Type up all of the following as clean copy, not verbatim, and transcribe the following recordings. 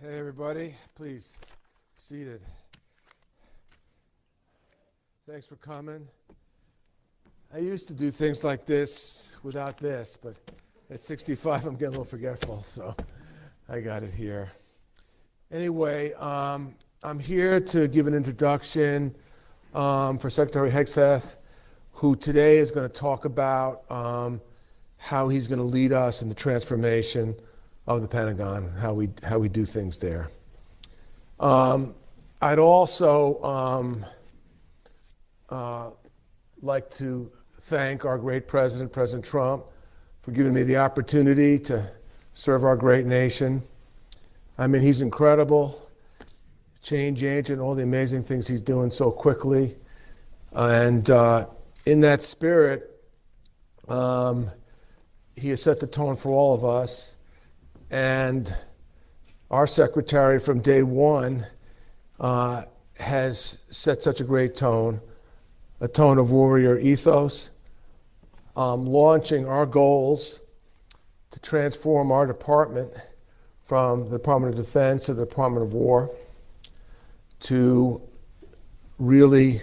Hey everybody, please, seated. Thanks for coming. I used to do things like this without this, but at 65 I'm getting a little forgetful, so I got it here. Anyway, I'm here to give an introduction for Secretary Hegseth, who today is going to talk about how he's going to lead us in the transformation of the Pentagon, how we do things there. I'd also like to thank our great president, President Trump, for giving me the opportunity to serve our great nation. I mean, he's incredible, change agent, all the amazing things he's doing so quickly. And in that spirit, he has set the tone for all of us. And our secretary from day one has set such a great tone, a tone of warrior ethos, launching our goals to transform our department from the Department of Defense to the Department of War, to really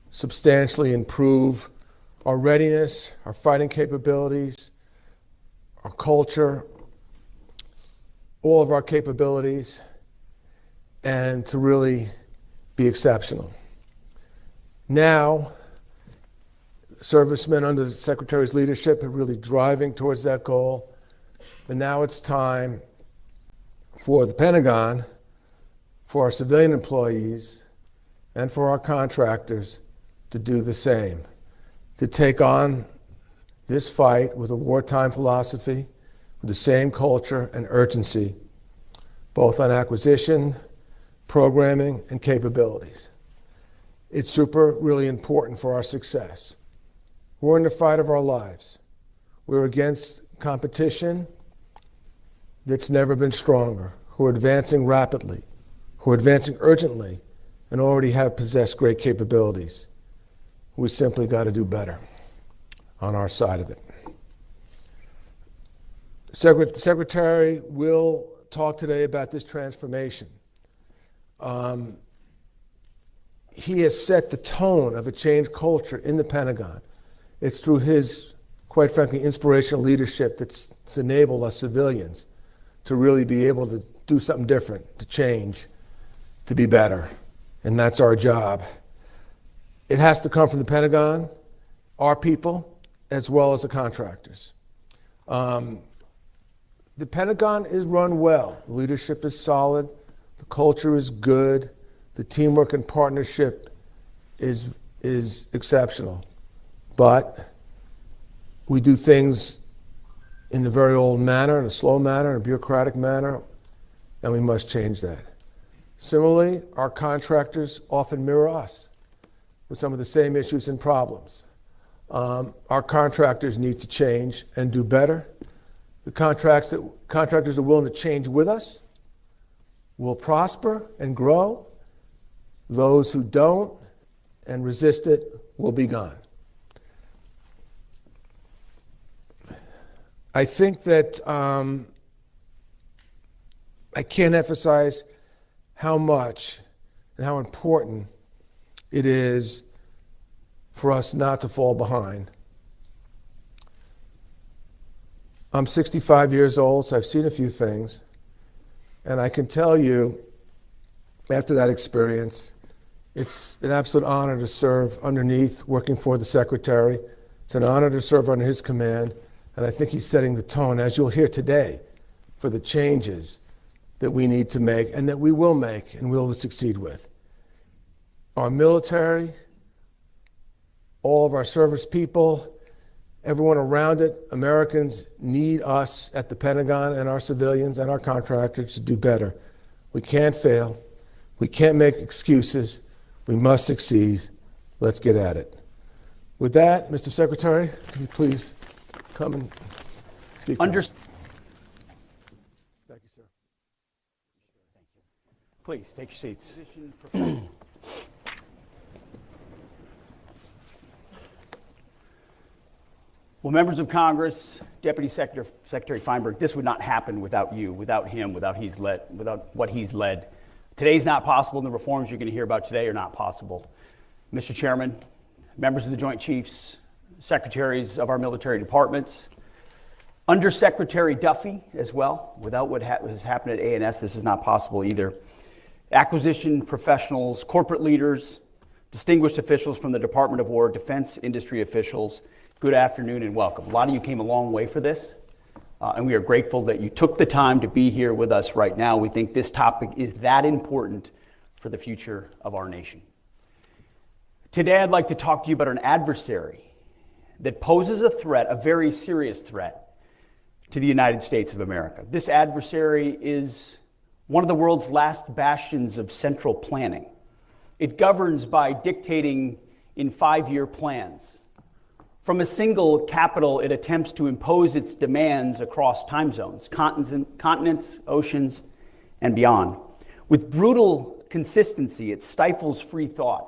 substantially improve our readiness, our fighting capabilities, our culture, all of our capabilities, and to really be exceptional. Now, servicemen under the Secretary's leadership are really driving towards that goal, but now it's time for the Pentagon, for our civilian employees, and for our contractors to do the same, to take on this fight with a wartime philosophy, with the same culture and urgency, both on acquisition, programming, and capabilities. It's really important for our success. We're in the fight of our lives. We're against competition that's never been stronger, who are advancing rapidly, who are advancing urgently, and already have possessed great capabilities. We simply got to do better on our side of it. The Secretary will talk today about this transformation. He has set the tone of a changed culture in the Pentagon. It's through his, quite frankly, inspirational leadership that's enabled us civilians to really be able to do something different, to change, to be better. And that's our job. It has to come from the Pentagon, our people, as well as the contractors. The Pentagon is run well. The leadership is solid. The culture is good. The teamwork and partnership is exceptional. But we do things in a very old manner, in a slow manner, in a bureaucratic manner, and we must change that. Similarly, our contractors often mirror us with some of the same issues and problems. Our contractors need to change and do better. The contractors are willing to change with us will prosper and grow. Those who don't and resist it will be gone. I think that I can't emphasize how much and how important it is for us not to fall behind. I'm 65 years old, so I've seen a few things. And I can tell you, after that experience, it's an absolute honor to serve underneath, working for the Secretary. It's an honor to serve under his command. And I think he's setting the tone, as you'll hear today, for the changes that we need to make and that we will make and will succeed with. Our military, all of our service people, everyone around it, Americans need us at the Pentagon and our civilians and our contractors to do better. We can't fail. We can't make excuses. We must succeed. Let's get at it. With that, Mr. Secretary, can you please come and speak to us? Thank you, sir. Thank you. Please, take your seats. Well, members of Congress, Deputy Secretary Feinberg, this would not happen without you, without him, without what he's led. Today's not possible, and the reforms you're going to hear about today are not possible. Mr. Chairman, members of the Joint Chiefs, secretaries of our military departments, Undersecretary Duffy as well. Without what has happened at A&S, this is not possible either. Acquisition professionals, corporate leaders, distinguished officials from the Department of War, defense industry officials, good afternoon and welcome. A lot of you came a long way for this, and we are grateful that you took the time to be here with us right now. We think this topic is that important for the future of our nation. Today, I'd like to talk to you about an adversary that poses a threat, a very serious threat, to the United States of America. This adversary is one of the world's last bastions of central planning. It governs by dictating in 5-year plans. From a single capital, it attempts to impose its demands across time zones, continents, oceans, and beyond. With brutal consistency, it stifles free thought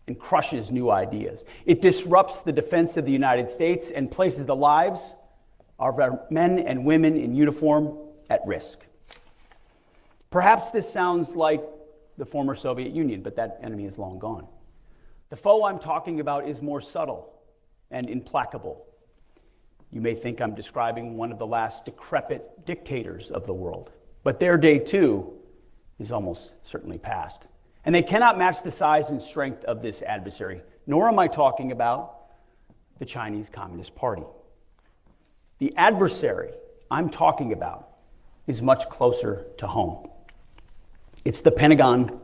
and crushes new ideas. It disrupts the defense of the United States and places the lives of our men and women in uniform at risk. Perhaps this sounds like the former Soviet Union, but that enemy is long gone. The foe I'm talking about is more subtle and implacable. You may think I'm describing one of the last decrepit dictators of the world, but their day too is almost certainly past. And they cannot match the size and strength of this adversary, nor am I talking about the Chinese Communist Party. The adversary I'm talking about is much closer to home. It's the Pentagon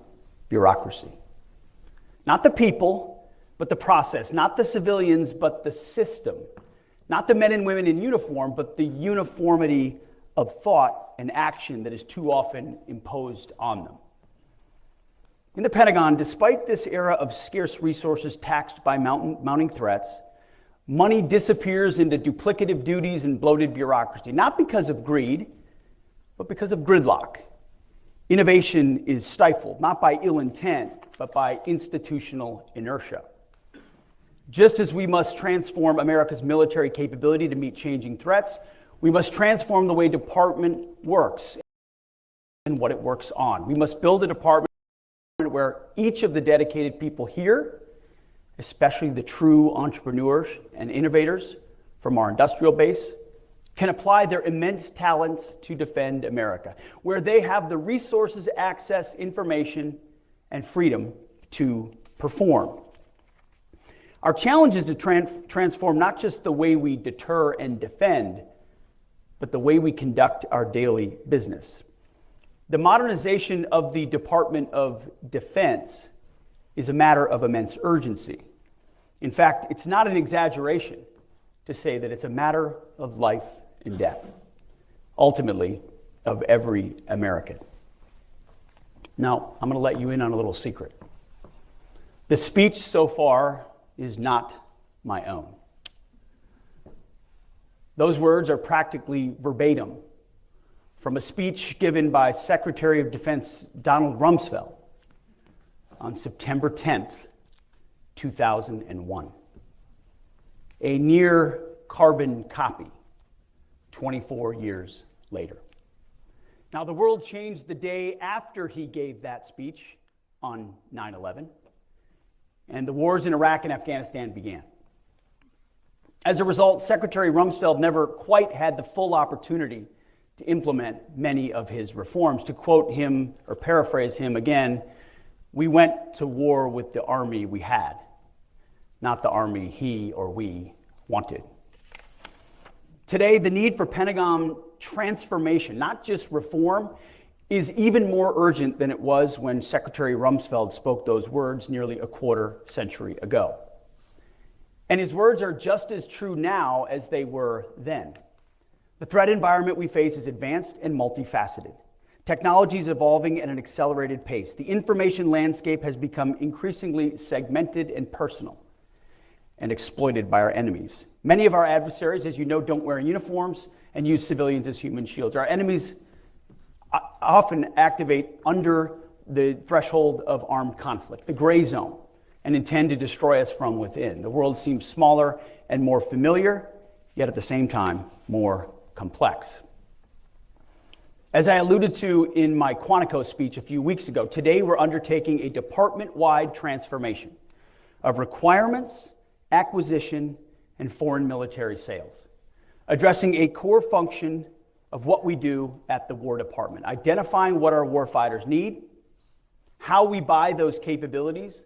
bureaucracy. Not the people, but the process. Not the civilians, but the system. Not the men and women in uniform, but the uniformity of thought and action that is too often imposed on them. In the Pentagon, despite this era of scarce resources taxed by mounting threats, money disappears into duplicative duties and bloated bureaucracy, not because of greed, but because of gridlock. Innovation is stifled, not by ill intent, but by institutional inertia. Just as we must transform America's military capability to meet changing threats, we must transform the way department works and what it works on. We must build a department where each of the dedicated people here, especially the true entrepreneurs and innovators from our industrial base, can apply their immense talents to defend America, where they have the resources, access, information, and freedom to perform. Our challenge is to transform not just the way we deter and defend, but the way we conduct our daily business. The modernization of the Department of Defense is a matter of immense urgency. In fact, it's not an exaggeration to say that it's a matter of life and death, ultimately of every American. Now, I'm going to let you in on a little secret. The speech so far is not my own. Those words are practically verbatim from a speech given by Secretary of Defense Donald Rumsfeld on September 10th, 2001. A near carbon copy 24 years later. Now, the world changed the day after he gave that speech on 9/11, and the wars in Iraq and Afghanistan began. As a result, Secretary Rumsfeld never quite had the full opportunity to implement many of his reforms. To quote him, or paraphrase him again, we went to war with the army we had, not the army he or we wanted. Today, the need for Pentagon transformation, not just reform, is even more urgent than it was when Secretary Rumsfeld spoke those words nearly a quarter century ago. And his words are just as true now as they were then. The threat environment we face is advanced and multifaceted. Technology is evolving at an accelerated pace. The information landscape has become increasingly segmented and personal and exploited by our enemies. Many of our adversaries, as you know, don't wear uniforms and use civilians as human shields. Our enemies often activate under the threshold of armed conflict, the gray zone, and intend to destroy us from within. The world seems smaller and more familiar, yet at the same time more complex. As I alluded to in my Quantico speech a few weeks ago, today we're undertaking a department-wide transformation of requirements, acquisition, and foreign military sales, addressing a core function of what we do at the War Department, identifying what our warfighters need, how we buy those capabilities,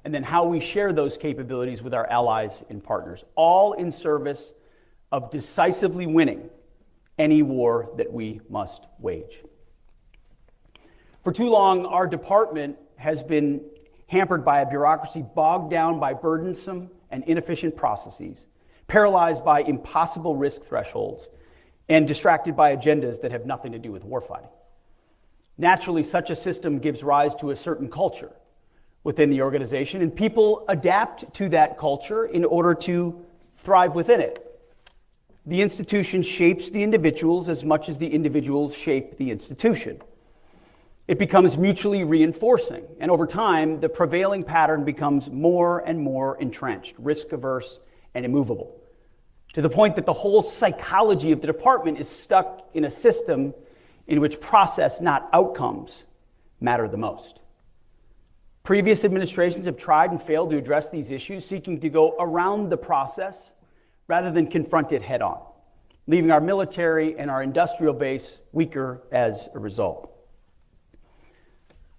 and then how we share those capabilities with our allies and partners, all in service of decisively winning any war that we must wage. For too long, our department has been hampered by a bureaucracy bogged down by burdensome and inefficient processes, paralyzed by impossible risk thresholds, and distracted by agendas that have nothing to do with warfighting. Naturally, such a system gives rise to a certain culture within the organization, and people adapt to that culture in order to thrive within it. The institution shapes the individuals as much as the individuals shape the institution. It becomes mutually reinforcing, and over time, the prevailing pattern becomes more and more entrenched, risk-averse, and immovable, to the point that the whole psychology of the department is stuck in a system in which process, not outcomes, matter the most. Previous administrations have tried and failed to address these issues, seeking to go around the process rather than confront it head on, leaving our military and our industrial base weaker as a result.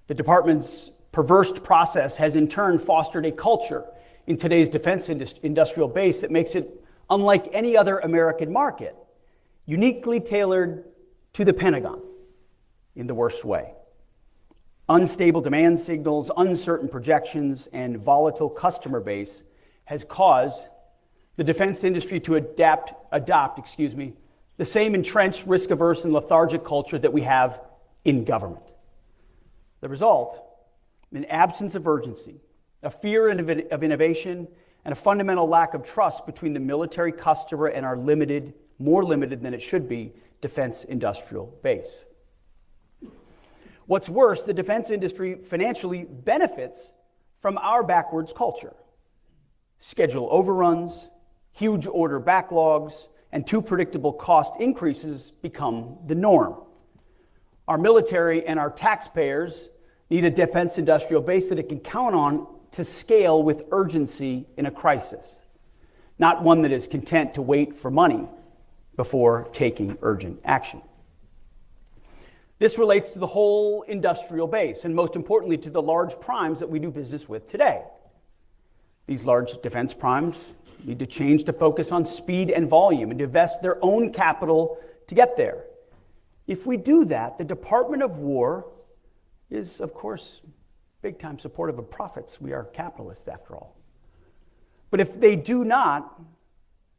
The department's perverse process has in turn fostered a culture in today's defense industrial base that makes it unlike any other American market, uniquely tailored to the Pentagon in the worst way. Unstable demand signals, uncertain projections, and volatile customer base has caused the defense industry to adopt the same entrenched, risk-averse, and lethargic culture that we have in government. The result, an absence of urgency, a fear of innovation, and a fundamental lack of trust between the military customer and our limited, more limited than it should be, defense industrial base. What's worse, the defense industry financially benefits from our backwards culture. Schedule overruns, huge order backlogs, and too predictable cost increases become the norm. Our military and our taxpayers need a defense industrial base that it can count on to scale with urgency in a crisis, not one that is content to wait for money before taking urgent action. This relates to the whole industrial base, and most importantly to the large primes that we do business with today. These large defense primes need to change to focus on speed and volume and to invest their own capital to get there. If we do that, the Department of War is, of course, big-time supportive of profits. We are capitalists, after all. But if they do not,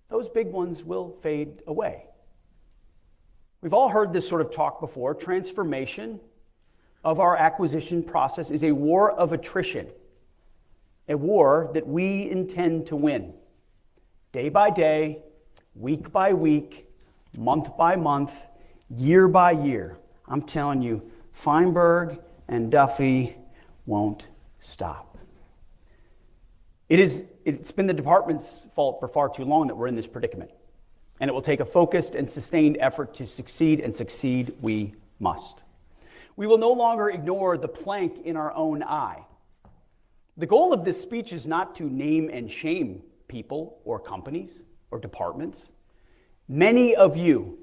those big ones will fade away. We've all heard this sort of talk before. Transformation of our acquisition process is a war of attrition, a war that we intend to win. Day by day, week by week, month by month, year by year. I'm telling you, Feinberg and Duffy won't stop. It's been the department's fault for far too long that we're in this predicament. And it will take a focused and sustained effort to succeed, and succeed we must. We will no longer ignore the plank in our own eye. The goal of this speech is not to name and shame people or companies or departments. Many of you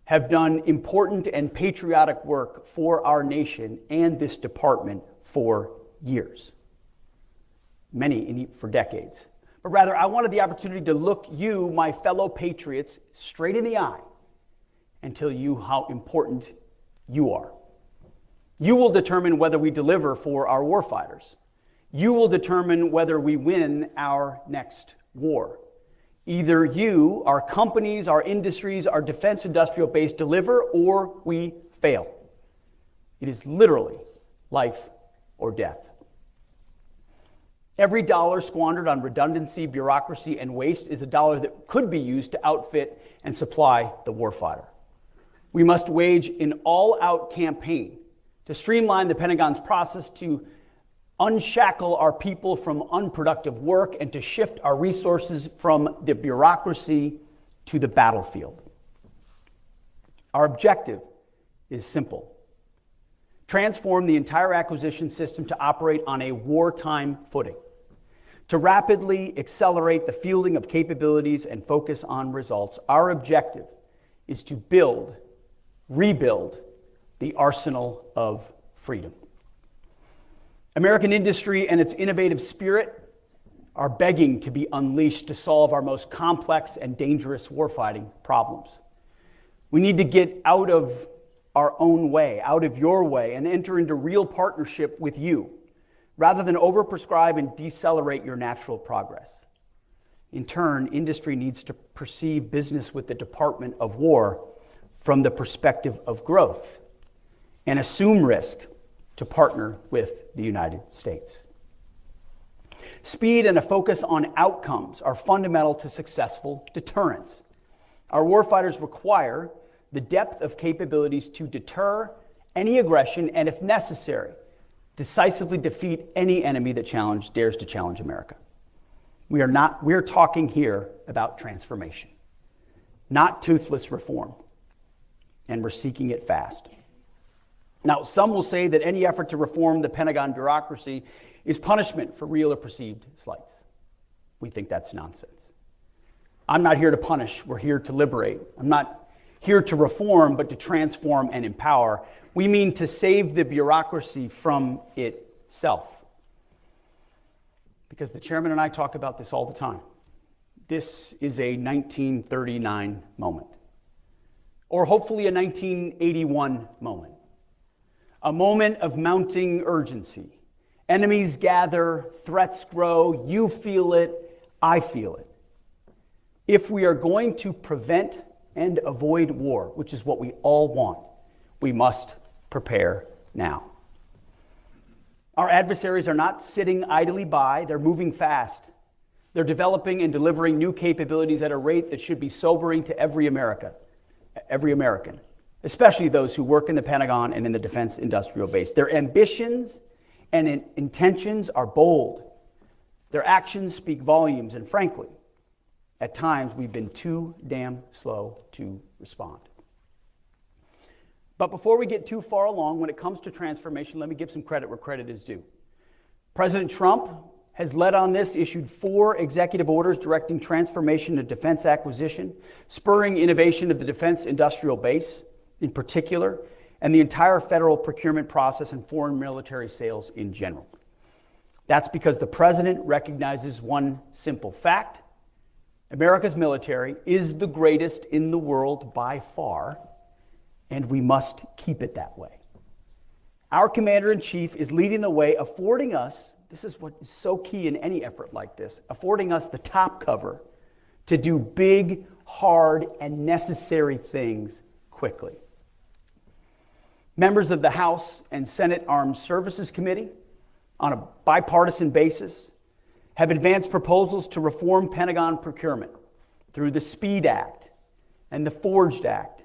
have done important and patriotic work for our nation and this department for years. Many for decades. But rather, I wanted the opportunity to look you, my fellow patriots, straight in the eye and tell you how important you are. You will determine whether we deliver for our warfighters. You will determine whether we win our next war. Either you, our companies, our industries, our defense industrial base deliver, or we fail. It is literally life or death. Every dollar squandered on redundancy, bureaucracy, and waste is a dollar that could be used to outfit and supply the warfighter. We must wage an all-out campaign to streamline the Pentagon's process, to unshackle our people from unproductive work, and to shift our resources from the bureaucracy to the battlefield. Our objective is simple: transform the entire acquisition system to operate on a wartime footing, to rapidly accelerate the fielding of capabilities and focus on results. Our objective is to rebuild the arsenal of freedom. American industry and its innovative spirit are begging to be unleashed to solve our most complex and dangerous warfighting problems. We need to get out of our own way, out of your way, and enter into real partnership with you, rather than overprescribe and decelerate your natural progress. In turn, industry needs to perceive business with the Department of War from the perspective of growth and assume risk to partner with the United States. Speed and a focus on outcomes are fundamental to successful deterrence. Our warfighters require the depth of capabilities to deter any aggression and, if necessary, decisively defeat any enemy that dares to challenge America. We're talking here about transformation, not toothless reform, and we're seeking it fast. Now, some will say that any effort to reform the Pentagon bureaucracy is punishment for real or perceived slights. We think that's nonsense. I'm not here to punish, we're here to liberate. I'm not here to reform, but to transform and empower. We mean to save the bureaucracy from itself. Because the chairman and I talk about this all the time. This is a 1939 moment, or hopefully a 1981 moment. A moment of mounting urgency. Enemies gather, threats grow, you feel it, I feel it. If we are going to prevent and avoid war, which is what we all want, we must prepare now. Our adversaries are not sitting idly by, they're moving fast. They're developing and delivering new capabilities at a rate that should be sobering to every American, especially those who work in the Pentagon and in the defense industrial base. Their ambitions and intentions are bold. Their actions speak volumes, and frankly, at times we've been too damn slow to respond. But before we get too far along, when it comes to transformation, let me give some credit where credit is due. President Trump has led on this, issued 4 executive orders directing transformation of defense acquisition, spurring innovation of the defense industrial base in particular, and the entire federal procurement process and foreign military sales in general. That's because the president recognizes one simple fact: America's military is the greatest in the world by far, and we must keep it that way. Our commander-in-chief is leading the way, affording us, this is what is so key in any effort like this, affording us the top cover to do big, hard, and necessary things quickly. Members of the House and Senate Armed Services Committee, on a bipartisan basis, have advanced proposals to reform Pentagon procurement through the SPEED Act and the Forged Act.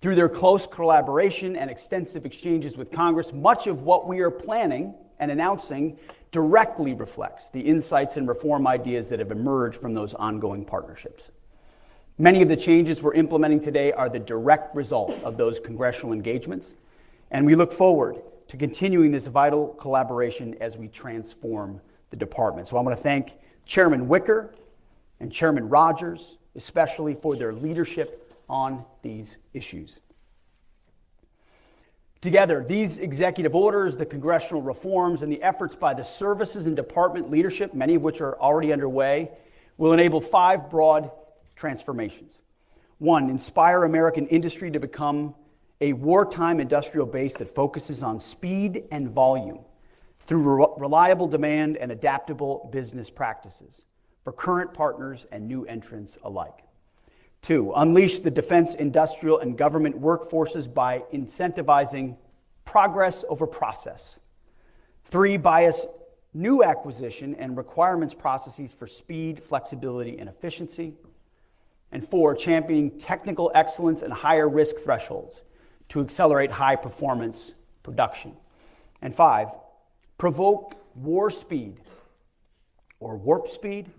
Through their close collaboration and extensive exchanges with Congress, much of what we are planning and announcing directly reflects the insights and reform ideas that have emerged from those ongoing partnerships. Many of the changes we're implementing today are the direct result of those congressional engagements, and we look forward to continuing this vital collaboration as we transform the department. So I want to thank Chairman Wicker and Chairman Rogers, especially for their leadership on these issues. Together, these executive orders, the congressional reforms, and the efforts by the services and department leadership, many of which are already underway, will enable 5 broad transformations. 1, inspire American industry to become a wartime industrial base that focuses on speed and volume through reliable demand and adaptable business practices for current partners and new entrants alike. 2, unleash the defense, industrial, and government workforces by incentivizing progress over process. 3, bias new acquisition and requirements processes for speed, flexibility, and efficiency. And 4, championing technical excellence and higher risk thresholds to accelerate high performance production. And 5, provoke war speed or warp speed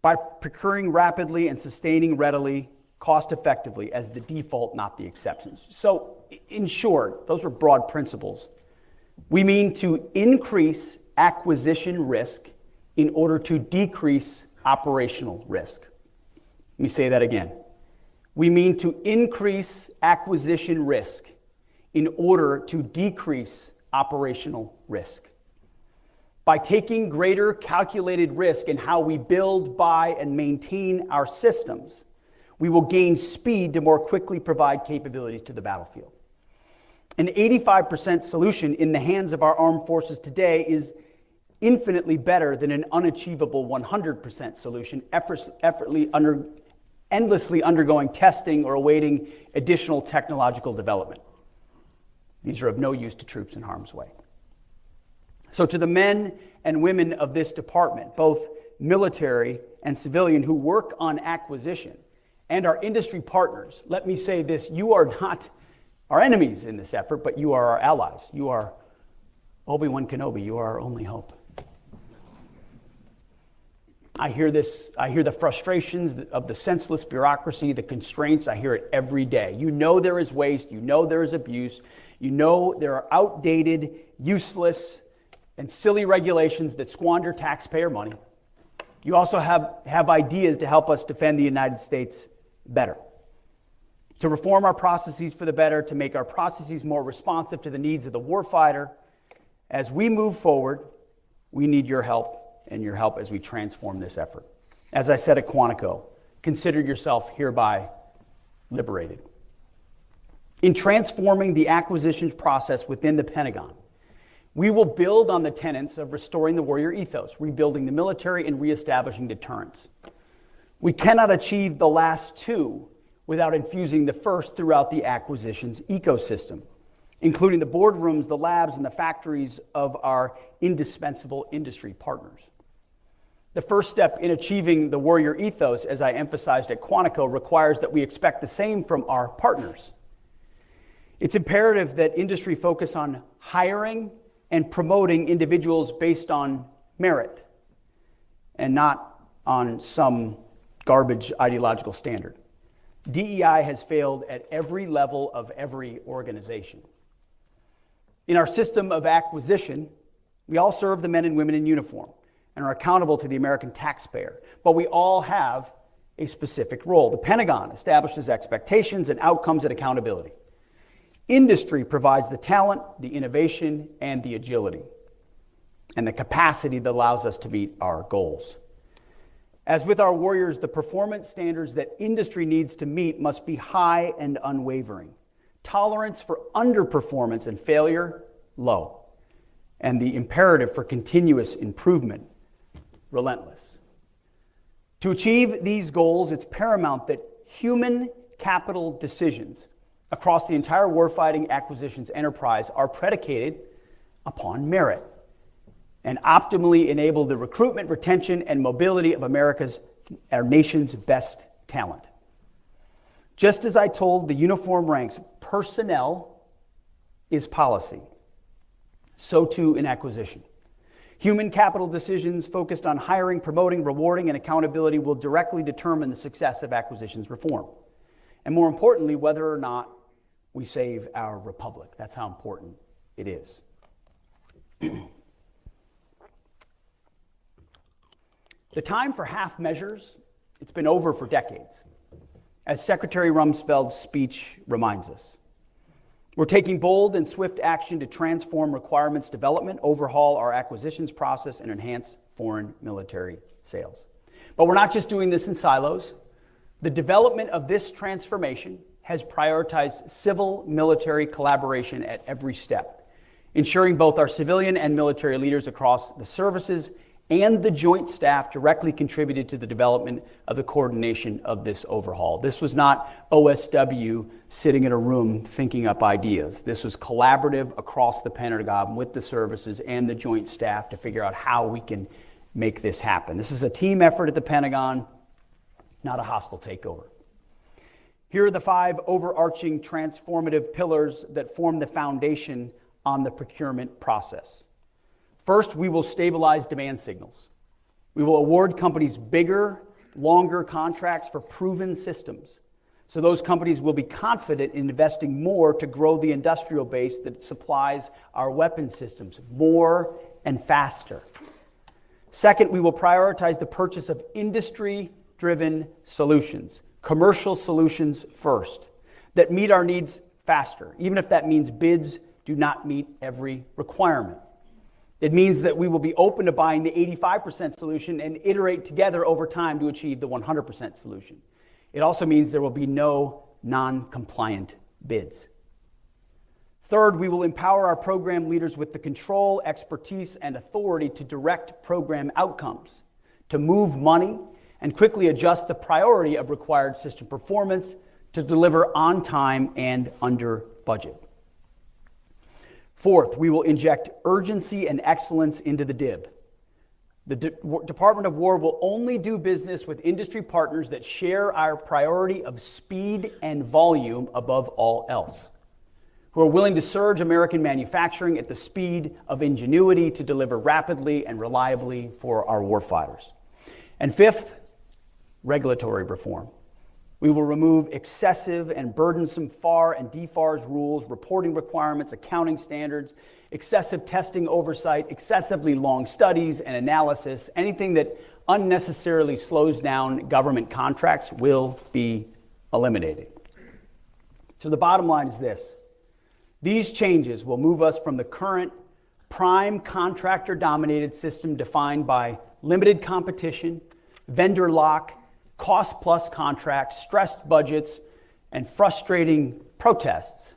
by procuring rapidly and sustaining readily cost effectively as the default, not the exceptions. So in short, those are broad principles. We mean to increase acquisition risk in order to decrease operational risk. Let me say that again. We mean to increase acquisition risk in order to decrease operational risk. By taking greater calculated risk in how we build, buy, and maintain our systems, we will gain speed to more quickly provide capabilities to the battlefield. An 85% solution in the hands of our armed forces today is infinitely better than an unachievable 100% solution, endlessly undergoing testing or awaiting additional technological development. These are of no use to troops in harm's way. So to the men and women of this department, both military and civilian, who work on acquisition, and our industry partners, let me say this: you are not our enemies in this effort, but you are our allies. You are Obi-Wan Kenobi. You are our only hope. I hear the frustrations of the senseless bureaucracy, the constraints. I hear it every day. You know there is waste. You know there is abuse. You know there are outdated, useless, and silly regulations that squander taxpayer money. You also have ideas to help us defend the United States better, to reform our processes for the better, to make our processes more responsive to the needs of the warfighter. As we move forward, we need your help, and your help as we transform this effort. As I said at Quantico, consider yourself hereby liberated. In transforming the acquisitions process within the Pentagon, we will build on the tenets of restoring the warrior ethos, rebuilding the military, and reestablishing deterrence. We cannot achieve the last two without infusing the first throughout the acquisitions ecosystem, including the boardrooms, the labs, and the factories of our indispensable industry partners. The first step in achieving the warrior ethos, as I emphasized at Quantico, requires that we expect the same from our partners. It's imperative that industry focus on hiring and promoting individuals based on merit and not on some garbage ideological standard. DEI has failed at every level of every organization. In our system of acquisition, we all serve the men and women in uniform and are accountable to the American taxpayer, but we all have a specific role. The Pentagon establishes expectations and outcomes and accountability. Industry provides the talent, the innovation, and the agility, and the capacity that allows us to meet our goals. As with our warriors, the performance standards that industry needs to meet must be high and unwavering. Tolerance for underperformance and failure, low. And the imperative for continuous improvement, relentless. To achieve these goals, it's paramount that human capital decisions across the entire warfighting acquisitions enterprise are predicated upon merit and optimally enable the recruitment, retention, and mobility of our nation's best talent. Just as I told the uniform ranks, personnel is policy, so too in acquisition. Human capital decisions focused on hiring, promoting, rewarding, and accountability will directly determine the success of acquisitions reform. And more importantly, whether or not we save our republic. That's how important it is. The time for half measures, it's been over for decades, as Secretary Rumsfeld's speech reminds us. We're taking bold and swift action to transform requirements development, overhaul our acquisitions process, and enhance foreign military sales. But we're not just doing this in silos. The development of this transformation has prioritized civil-military collaboration at every step, ensuring both our civilian and military leaders across the services and the joint staff directly contributed to the development of the coordination of this overhaul. This was not OSW sitting in a room thinking up ideas. This was collaborative across the Pentagon with the services and the joint staff to figure out how we can make this happen. This is a team effort at the Pentagon, not a hostile takeover. Here are the 5 overarching transformative pillars that form the foundation on the procurement process. First, we will stabilize demand signals. We will award companies bigger, longer contracts for proven systems. So those companies will be confident in investing more to grow the industrial base that supplies our weapon systems more and faster. Second, we will prioritize the purchase of industry-driven solutions, commercial solutions first, that meet our needs faster, even if that means bids do not meet every requirement. It means that we will be open to buying the 85% solution and iterate together over time to achieve the 100% solution. It also means there will be no non-compliant bids. Third, we will empower our program leaders with the control, expertise, and authority to direct program outcomes, to move money, and quickly adjust the priority of required system performance to deliver on time and under budget. Fourth, we will inject urgency and excellence into the DIB. The Department of War will only do business with industry partners that share our priority of speed and volume above all else, who are willing to surge American manufacturing at the speed of ingenuity to deliver rapidly and reliably for our warfighters. And fifth, regulatory reform. We will remove excessive and burdensome FAR and DFARS rules, reporting requirements, accounting standards, excessive testing oversight, excessively long studies and analysis. Anything that unnecessarily slows down government contracts will be eliminated. So the bottom line is this. These changes will move us from the current prime contractor-dominated system defined by limited competition, vendor lock, cost-plus contracts, stressed budgets, and frustrating protests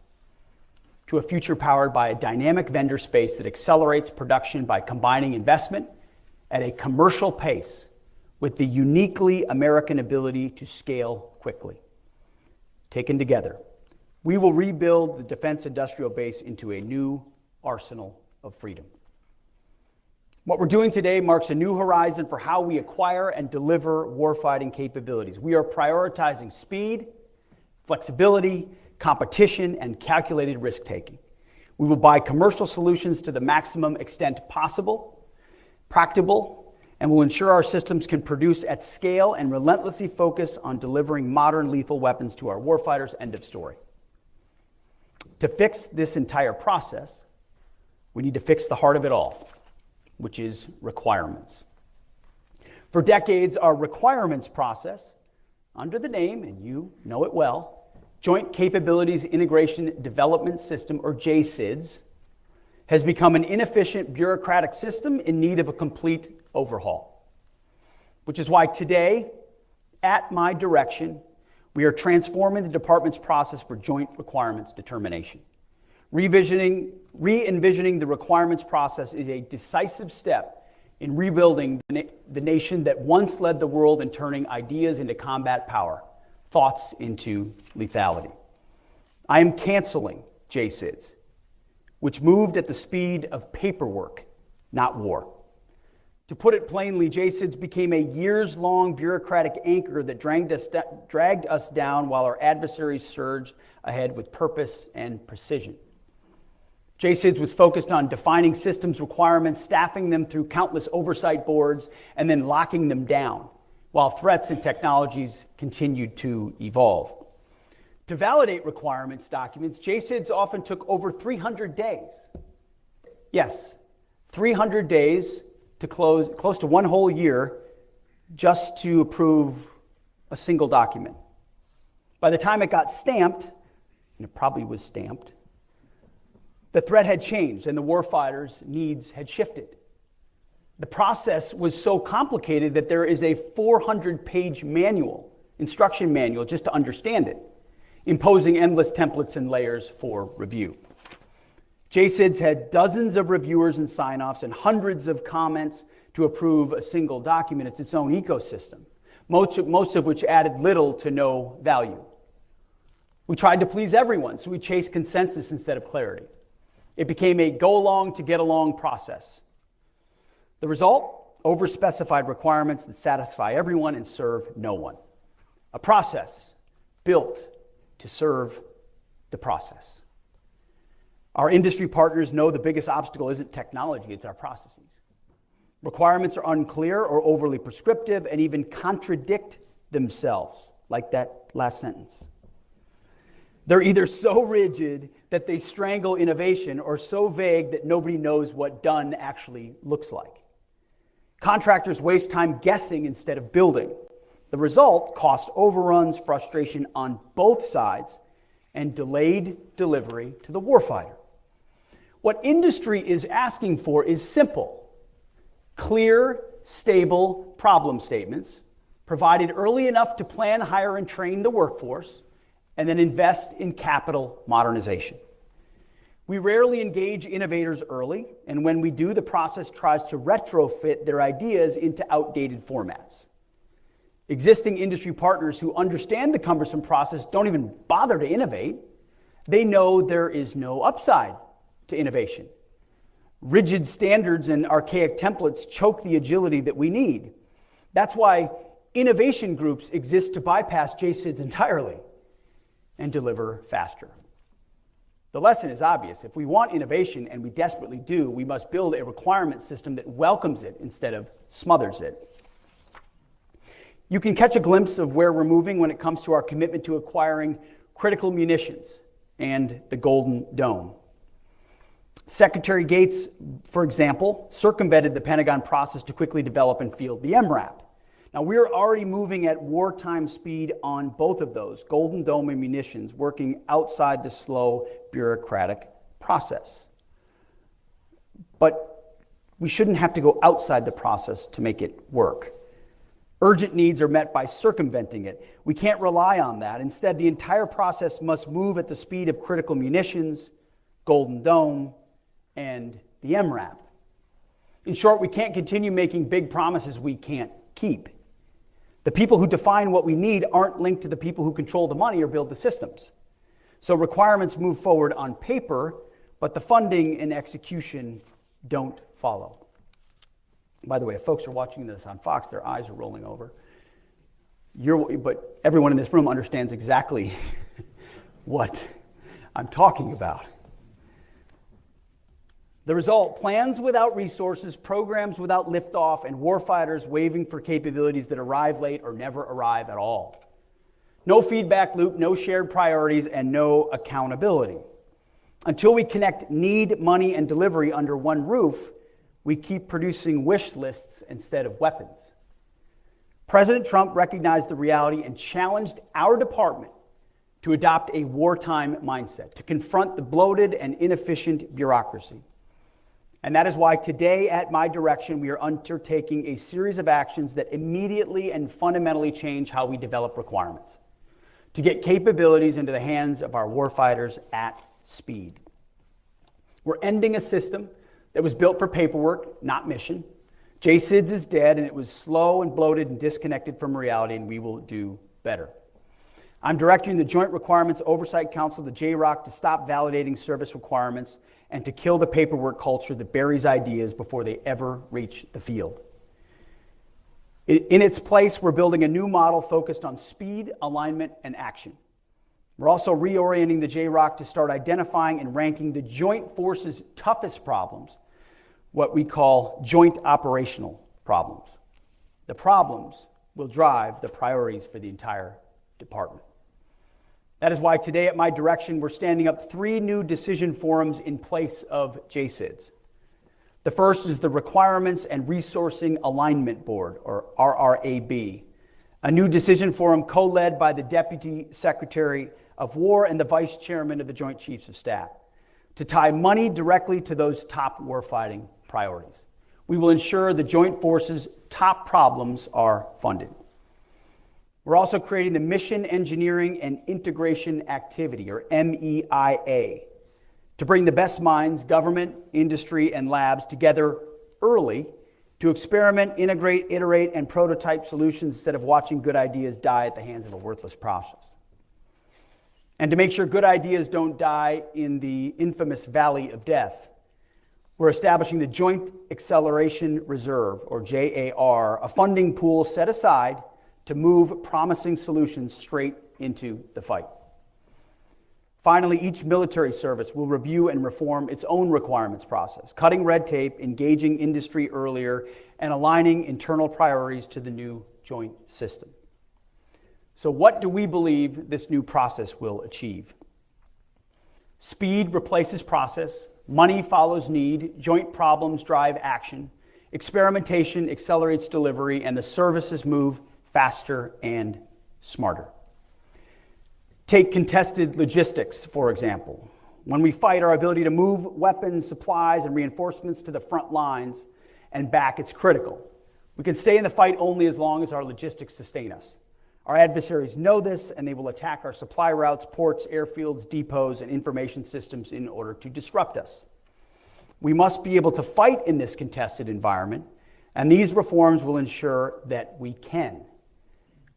to a future powered by a dynamic vendor space that accelerates production by combining investment at a commercial pace with the uniquely American ability to scale quickly. Taken together, we will rebuild the defense industrial base into a new arsenal of freedom. What we're doing today marks a new horizon for how we acquire and deliver warfighting capabilities. We are prioritizing speed, flexibility, competition, and calculated risk-taking. We will buy commercial solutions to the maximum extent possible, practicable, and will ensure our systems can produce at scale and relentlessly focus on delivering modern lethal weapons to our warfighters. End of story. To fix this entire process, we need to fix the heart of it all, which is requirements. For decades, our requirements process, under the name, and you know it well, Joint Capabilities Integration Development System, or JCIDS, has become an inefficient bureaucratic system in need of a complete overhaul. Which is why today, at my direction, we are transforming the department's process for joint requirements determination. Re-envisioning the requirements process is a decisive step in rebuilding the nation that once led the world in turning ideas into combat power, thoughts into lethality. I am canceling JCIDS, which moved at the speed of paperwork, not war. To put it plainly, JCIDS became a years-long bureaucratic anchor that dragged us down while our adversaries surged ahead with purpose and precision. JCIDS was focused on defining systems requirements, staffing them through countless oversight boards, and then locking them down, while threats and technologies continued to evolve. To validate requirements documents, JCIDS often took over 300 days. Yes, 300 days to close to one whole year just to approve a single document. By the time it got stamped, and it probably was stamped, the threat had changed and the warfighters' needs had shifted. The process was so complicated that there is a 400-page manual, instruction manual, just to understand it, imposing endless templates and layers for review. JCIDS had dozens of reviewers and sign-offs and hundreds of comments to approve a single document. It's its own ecosystem, most of which added little to no value. We tried to please everyone, so we chased consensus instead of clarity. It became a go-along to get-along process. The result? Overspecified requirements that satisfy everyone and serve no one. A process built to serve the process. Our industry partners know the biggest obstacle isn't technology, it's our processes. Requirements are unclear or overly prescriptive and even contradict themselves, like that last sentence. They're either so rigid that they strangle innovation or so vague that nobody knows what done actually looks like. Contractors waste time guessing instead of building. The result, cost overruns, frustration on both sides, and delayed delivery to the warfighter. What industry is asking for is simple: clear, stable problem statements, provided early enough to plan, hire, and train the workforce, and then invest in capital modernization. We rarely engage innovators early, and when we do, the process tries to retrofit their ideas into outdated formats. Existing industry partners who understand the cumbersome process don't even bother to innovate. They know there is no upside to innovation. Rigid standards and archaic templates choke the agility that we need. That's why innovation groups exist to bypass JSIDs entirely and deliver faster. The lesson is obvious. If we want innovation, and we desperately do, we must build a requirement system that welcomes it instead of smothers it. You can catch a glimpse of where we're moving when it comes to our commitment to acquiring critical munitions and the Golden Dome. Secretary Gates, for example, circumvented the Pentagon process to quickly develop and field the MRAP. Now, we're already moving at wartime speed on both of those, Golden Dome and munitions, working outside the slow bureaucratic process. But we shouldn't have to go outside the process to make it work. Urgent needs are met by circumventing it. We can't rely on that. Instead, the entire process must move at the speed of critical munitions, Golden Dome, and the MRAP. In short, we can't continue making big promises we can't keep. The people who define what we need aren't linked to the people who control the money or build the systems. So requirements move forward on paper, but the funding and execution don't follow. By the way, if folks are watching this on Fox, their eyes are rolling over. But everyone in this room understands exactly what I'm talking about. The result: plans without resources, programs without liftoff, and warfighters waving for capabilities that arrive late or never arrive at all. No feedback loop, no shared priorities, and no accountability. Until we connect need, money, and delivery under one roof, we keep producing wish lists instead of weapons. President Trump recognized the reality and challenged our department to adopt a wartime mindset, to confront the bloated and inefficient bureaucracy. And that is why today, at my direction, we are undertaking a series of actions that immediately and fundamentally change how we develop requirements, to get capabilities into the hands of our warfighters at speed. We're ending a system that was built for paperwork, not mission. JSIDS is dead, and it was slow and bloated and disconnected from reality, and we will do better. I'm directing the Joint Requirements Oversight Council, the JROC, to stop validating service requirements and to kill the paperwork culture that buries ideas before they ever reach the field. In its place, we're building a new model focused on speed, alignment, and action. We're also reorienting the JROC to start identifying and ranking the joint forces' toughest problems, what we call joint operational problems. The problems will drive the priorities for the entire department. That is why today, at my direction, we're standing up 3 new decision forums in place of JSIDS. The first is the Requirements and Resourcing Alignment Board, or RRAB, a new decision forum co-led by the Deputy Secretary of War and the Vice Chairman of the Joint Chiefs of Staff, to tie money directly to those top warfighting priorities. We will ensure the Joint Forces' top problems are funded. We're also creating the Mission Engineering and Integration Activity, or MEIA, to bring the best minds, government, industry, and labs together early to experiment, integrate, iterate, and prototype solutions instead of watching good ideas die at the hands of a worthless process. And to make sure good ideas don't die in the infamous Valley of Death, we're establishing the Joint Acceleration Reserve, or JAR, a funding pool set aside to move promising solutions straight into the fight. Finally, each military service will review and reform its own requirements process, cutting red tape, engaging industry earlier, and aligning internal priorities to the new joint system. So what do we believe this new process will achieve? Speed replaces process, money follows need, joint problems drive action, experimentation accelerates delivery, and the services move faster and smarter. Take contested logistics, for example. When we fight, our ability to move weapons, supplies, and reinforcements to the front lines and back, it's critical. We can stay in the fight only as long as our logistics sustain us. Our adversaries know this, and they will attack our supply routes, ports, airfields, depots, and information systems in order to disrupt us. We must be able to fight in this contested environment, and these reforms will ensure that we can.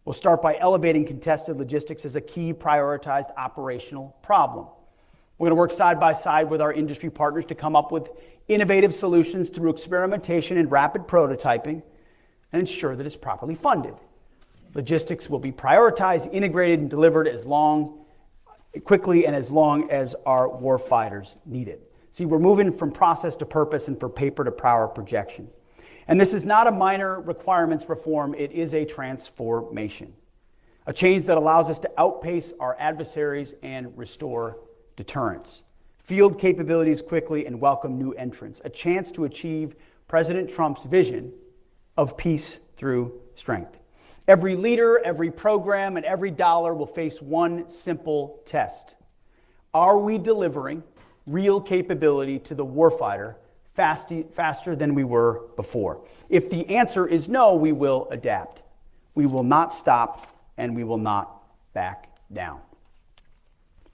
We'll start by elevating contested logistics as a key prioritized operational problem. We're going to work side by side with our industry partners to come up with innovative solutions through experimentation and rapid prototyping and ensure that it's properly funded. Logistics will be prioritized, integrated, and delivered quickly and as long as our warfighters need it. See, we're moving from process to purpose and from paper to power projection. And this is not a minor requirements reform, it is a transformation. A change that allows us to outpace our adversaries and restore deterrence. Field capabilities quickly and welcome new entrants. A chance to achieve President Trump's vision of peace through strength. Every leader, every program, and every dollar will face one simple test. Are we delivering real capability to the warfighter faster than we were before? If the answer is no, we will adapt. We will not stop, and we will not back down.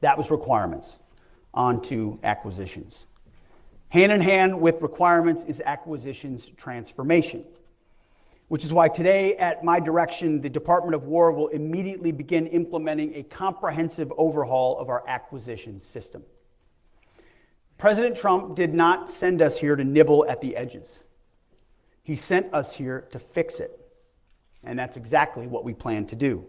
That was requirements. On to acquisitions. Hand in hand with requirements is acquisitions transformation, which is why today, at my direction, the Department of War will immediately begin implementing a comprehensive overhaul of our acquisition system. President Trump did not send us here to nibble at the edges. He sent us here to fix it. And that's exactly what we plan to do.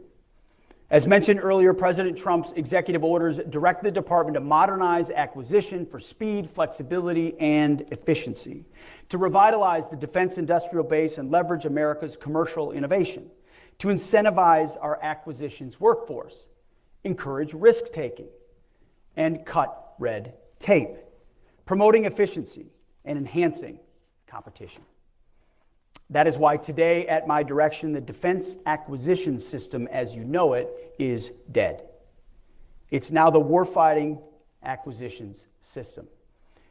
As mentioned earlier, President Trump's executive orders direct the department to modernize acquisition for speed, flexibility, and efficiency, to revitalize the defense industrial base and leverage America's commercial innovation, to incentivize our acquisitions workforce, encourage risk-taking, and cut red tape, promoting efficiency and enhancing competition. That is why today, at my direction, the defense acquisition system, as you know it, is dead. It's now the warfighting acquisitions system.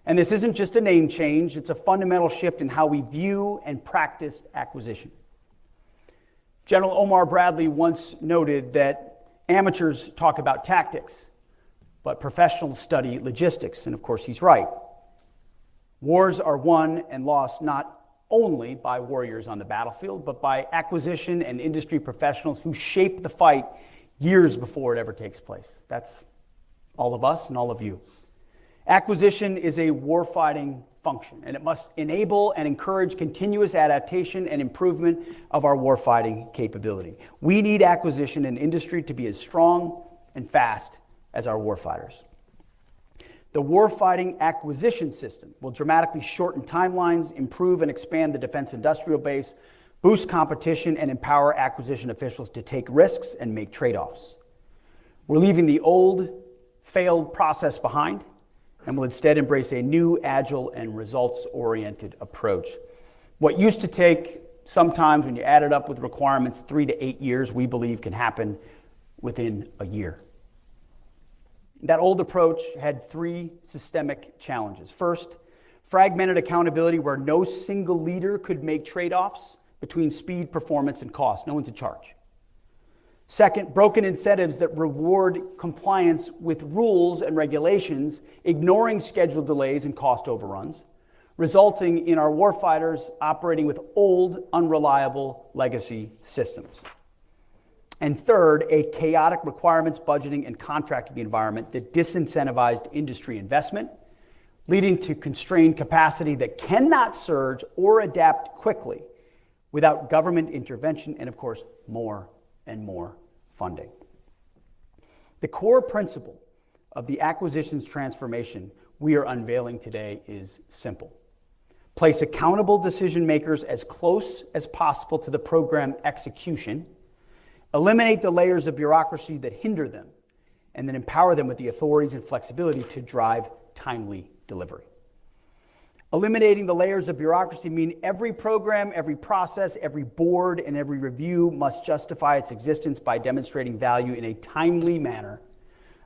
And this isn't just a name change, it's a fundamental shift in how we view and practice acquisition. General Omar Bradley once noted that amateurs talk about tactics, but professionals study logistics, and of course he's right. Wars are won and lost not only by warriors on the battlefield, but by acquisition and industry professionals who shape the fight years before it ever takes place. That's all of us and all of you. Acquisition is a warfighting function, and it must enable and encourage continuous adaptation and improvement of our warfighting capability. We need acquisition and industry to be as strong and fast as our warfighters. The warfighting acquisition system will dramatically shorten timelines, improve and expand the defense industrial base, boost competition, and empower acquisition officials to take risks and make trade-offs. We're leaving the old, failed process behind, and will instead embrace a new, agile, and results-oriented approach. What used to take, sometimes when you add it up with requirements, 3 to 8 years, we believe can happen within a year. That old approach had 3 systemic challenges. First, fragmented accountability where no single leader could make trade-offs between speed, performance, and cost. No one's in charge. Second, broken incentives that reward compliance with rules and regulations, ignoring schedule delays and cost overruns, resulting in our warfighters operating with old, unreliable legacy systems. And third, a chaotic requirements, budgeting, and contracting environment that disincentivized industry investment, leading to constrained capacity that cannot surge or adapt quickly without government intervention and, of course, more and more funding. The core principle of the acquisitions transformation we are unveiling today is simple. Place accountable decision makers as close as possible to the program execution, eliminate the layers of bureaucracy that hinder them, and then empower them with the authorities and flexibility to drive timely delivery. Eliminating the layers of bureaucracy mean every program, every process, every board, and every review must justify its existence by demonstrating value in a timely manner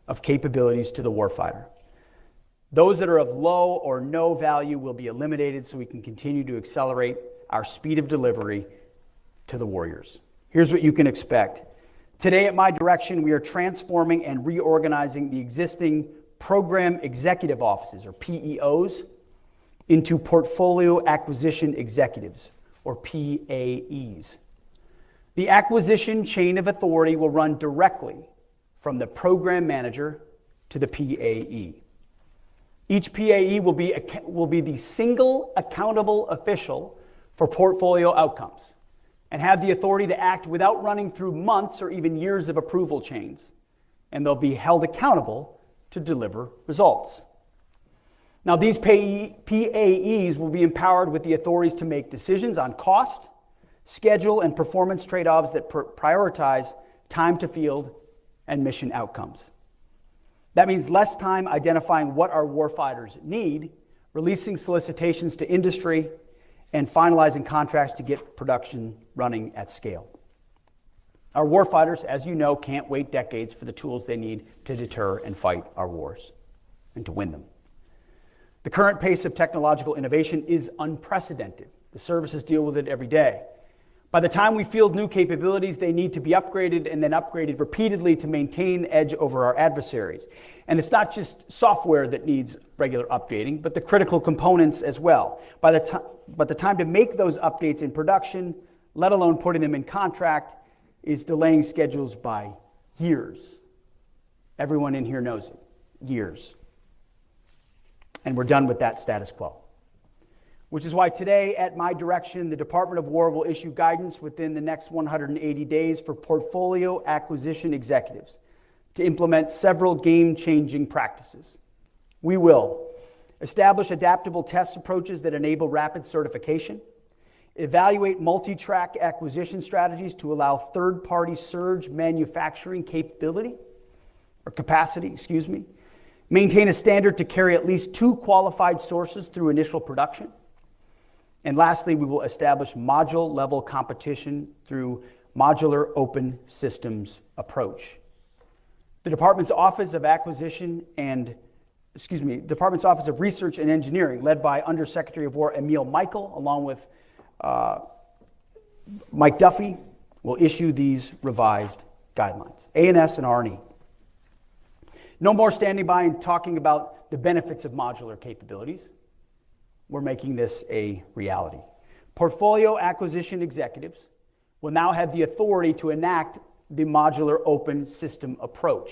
of capabilities to the warfighter. Those that are of low or no value will be eliminated so we can continue to accelerate our speed of delivery to the warriors. Here's what you can expect. Today at my direction, we are transforming and reorganizing the existing program executive offices, or PEOs, into portfolio acquisition executives, or PAEs. The acquisition chain of authority will run directly from the program manager to the PAE. Each PAE will be the single accountable official for portfolio outcomes and have the authority to act without running through months or even years of approval chains, and they'll be held accountable to deliver results. Now, these PAEs will be empowered with the authorities to make decisions on cost, schedule, and performance trade-offs that prioritize time to field and mission outcomes. That means less time identifying what our warfighters need, releasing solicitations to industry, and finalizing contracts to get production running at scale. Our warfighters, as you know, can't wait decades for the tools they need to deter and fight our wars and to win them. The current pace of technological innovation is unprecedented. The services deal with it every day. By the time we field new capabilities, they need to be upgraded and then upgraded repeatedly to maintain the edge over our adversaries. And it's not just software that needs regular updating, but the critical components as well. But the time to make those updates in production, let alone putting them in contract, is delaying schedules by years. Everyone in here knows it. Years. And we're done with that status quo. Which is why today, at my direction, the Department of War will issue guidance within the next 180 days for portfolio acquisition executives to implement several game-changing practices. We will establish adaptable test approaches that enable rapid certification, evaluate multi-track acquisition strategies to allow third-party surge manufacturing capacity, maintain a standard to carry at least 2 qualified sources through initial production. And lastly, we will establish module-level competition through modular open systems approach. The Department's Office of Research and Engineering, led by Undersecretary of War Emil Michael, along with Mike Duffy, will issue these revised guidelines, A&S and R&E. No more standing by and talking about the benefits of modular capabilities. We're making this a reality. Portfolio acquisition executives will now have the authority to enact the modular open system approach,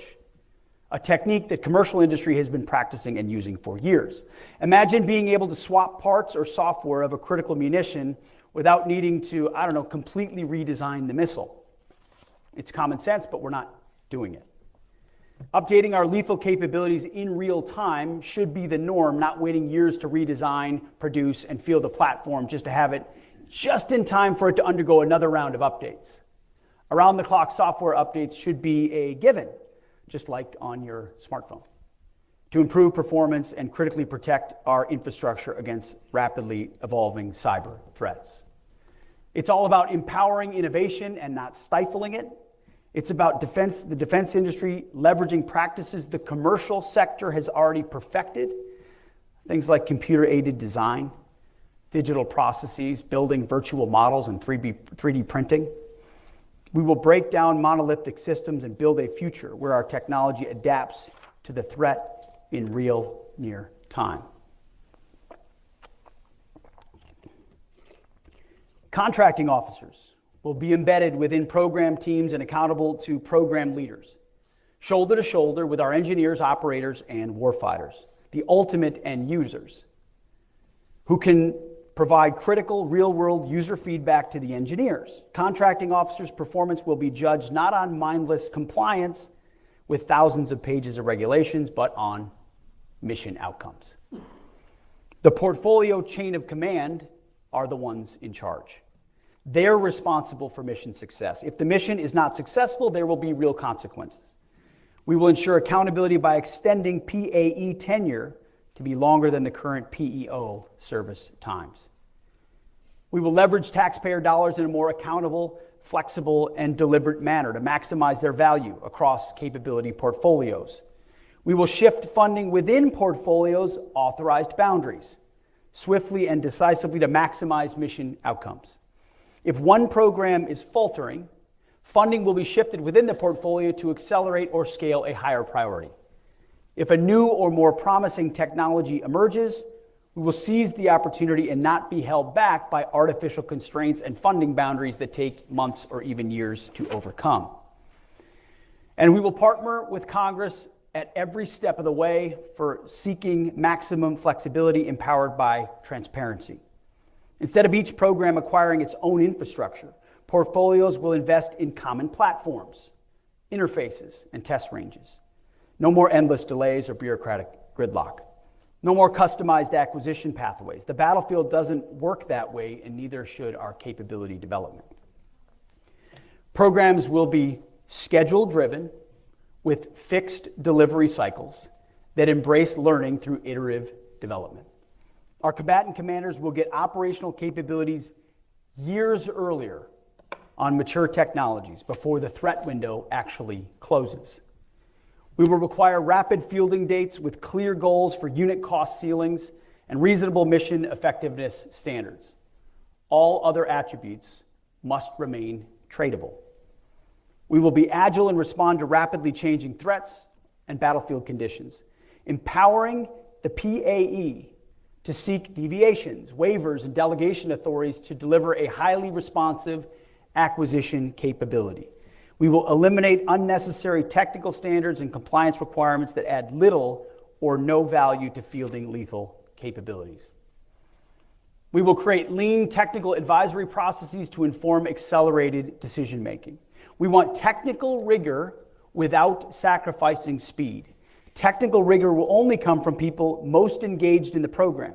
a technique that commercial industry has been practicing and using for years. Imagine being able to swap parts or software of a critical munition without needing to, completely redesign the missile. It's common sense, but we're not doing it. Updating our lethal capabilities in real time should be the norm, not waiting years to redesign, produce, and field a platform just to have it just in time for it to undergo another round of updates. Around-the-clock software updates should be a given, just like on your smartphone, to improve performance and critically protect our infrastructure against rapidly evolving cyber threats. It's all about empowering innovation and not stifling it. It's about the defense industry leveraging practices the commercial sector has already perfected, things like computer-aided design, digital processes, building virtual models, and 3D printing. We will break down monolithic systems and build a future where our technology adapts to the threat in real near time. Contracting officers will be embedded within program teams and accountable to program leaders, shoulder to shoulder with our engineers, operators, and warfighters, the ultimate end users, who can provide critical real-world user feedback to the engineers. Contracting officers' performance will be judged not on mindless compliance with thousands of pages of regulations, but on mission outcomes. The portfolio chain of command are the ones in charge. They're responsible for mission success. If the mission is not successful, there will be real consequences. We will ensure accountability by extending PAE tenure to be longer than the current PEO service times. We will leverage taxpayer dollars in a more accountable, flexible, and deliberate manner to maximize their value across capability portfolios. We will shift funding within portfolios' authorized boundaries, swiftly and decisively to maximize mission outcomes. If one program is faltering, funding will be shifted within the portfolio to accelerate or scale a higher priority. If a new or more promising technology emerges, we will seize the opportunity and not be held back by artificial constraints and funding boundaries that take months or even years to overcome. And we will partner with Congress at every step of the way for seeking maximum flexibility empowered by transparency. Instead of each program acquiring its own infrastructure, portfolios will invest in common platforms, interfaces, and test ranges. No more endless delays or bureaucratic gridlock. No more customized acquisition pathways. The battlefield doesn't work that way, and neither should our capability development. Programs will be schedule-driven with fixed delivery cycles that embrace learning through iterative development. Our combatant commanders will get operational capabilities years earlier on mature technologies before the threat window actually closes. We will require rapid fielding dates with clear goals for unit cost ceilings and reasonable mission effectiveness standards. All other attributes must remain tradable. We will be agile and respond to rapidly changing threats and battlefield conditions, empowering the PAE to seek deviations, waivers, and delegation authorities to deliver a highly responsive acquisition capability. We will eliminate unnecessary technical standards and compliance requirements that add little or no value to fielding lethal capabilities. We will create lean technical advisory processes to inform accelerated decision-making. We want technical rigor without sacrificing speed. Technical rigor will only come from people most engaged in the program,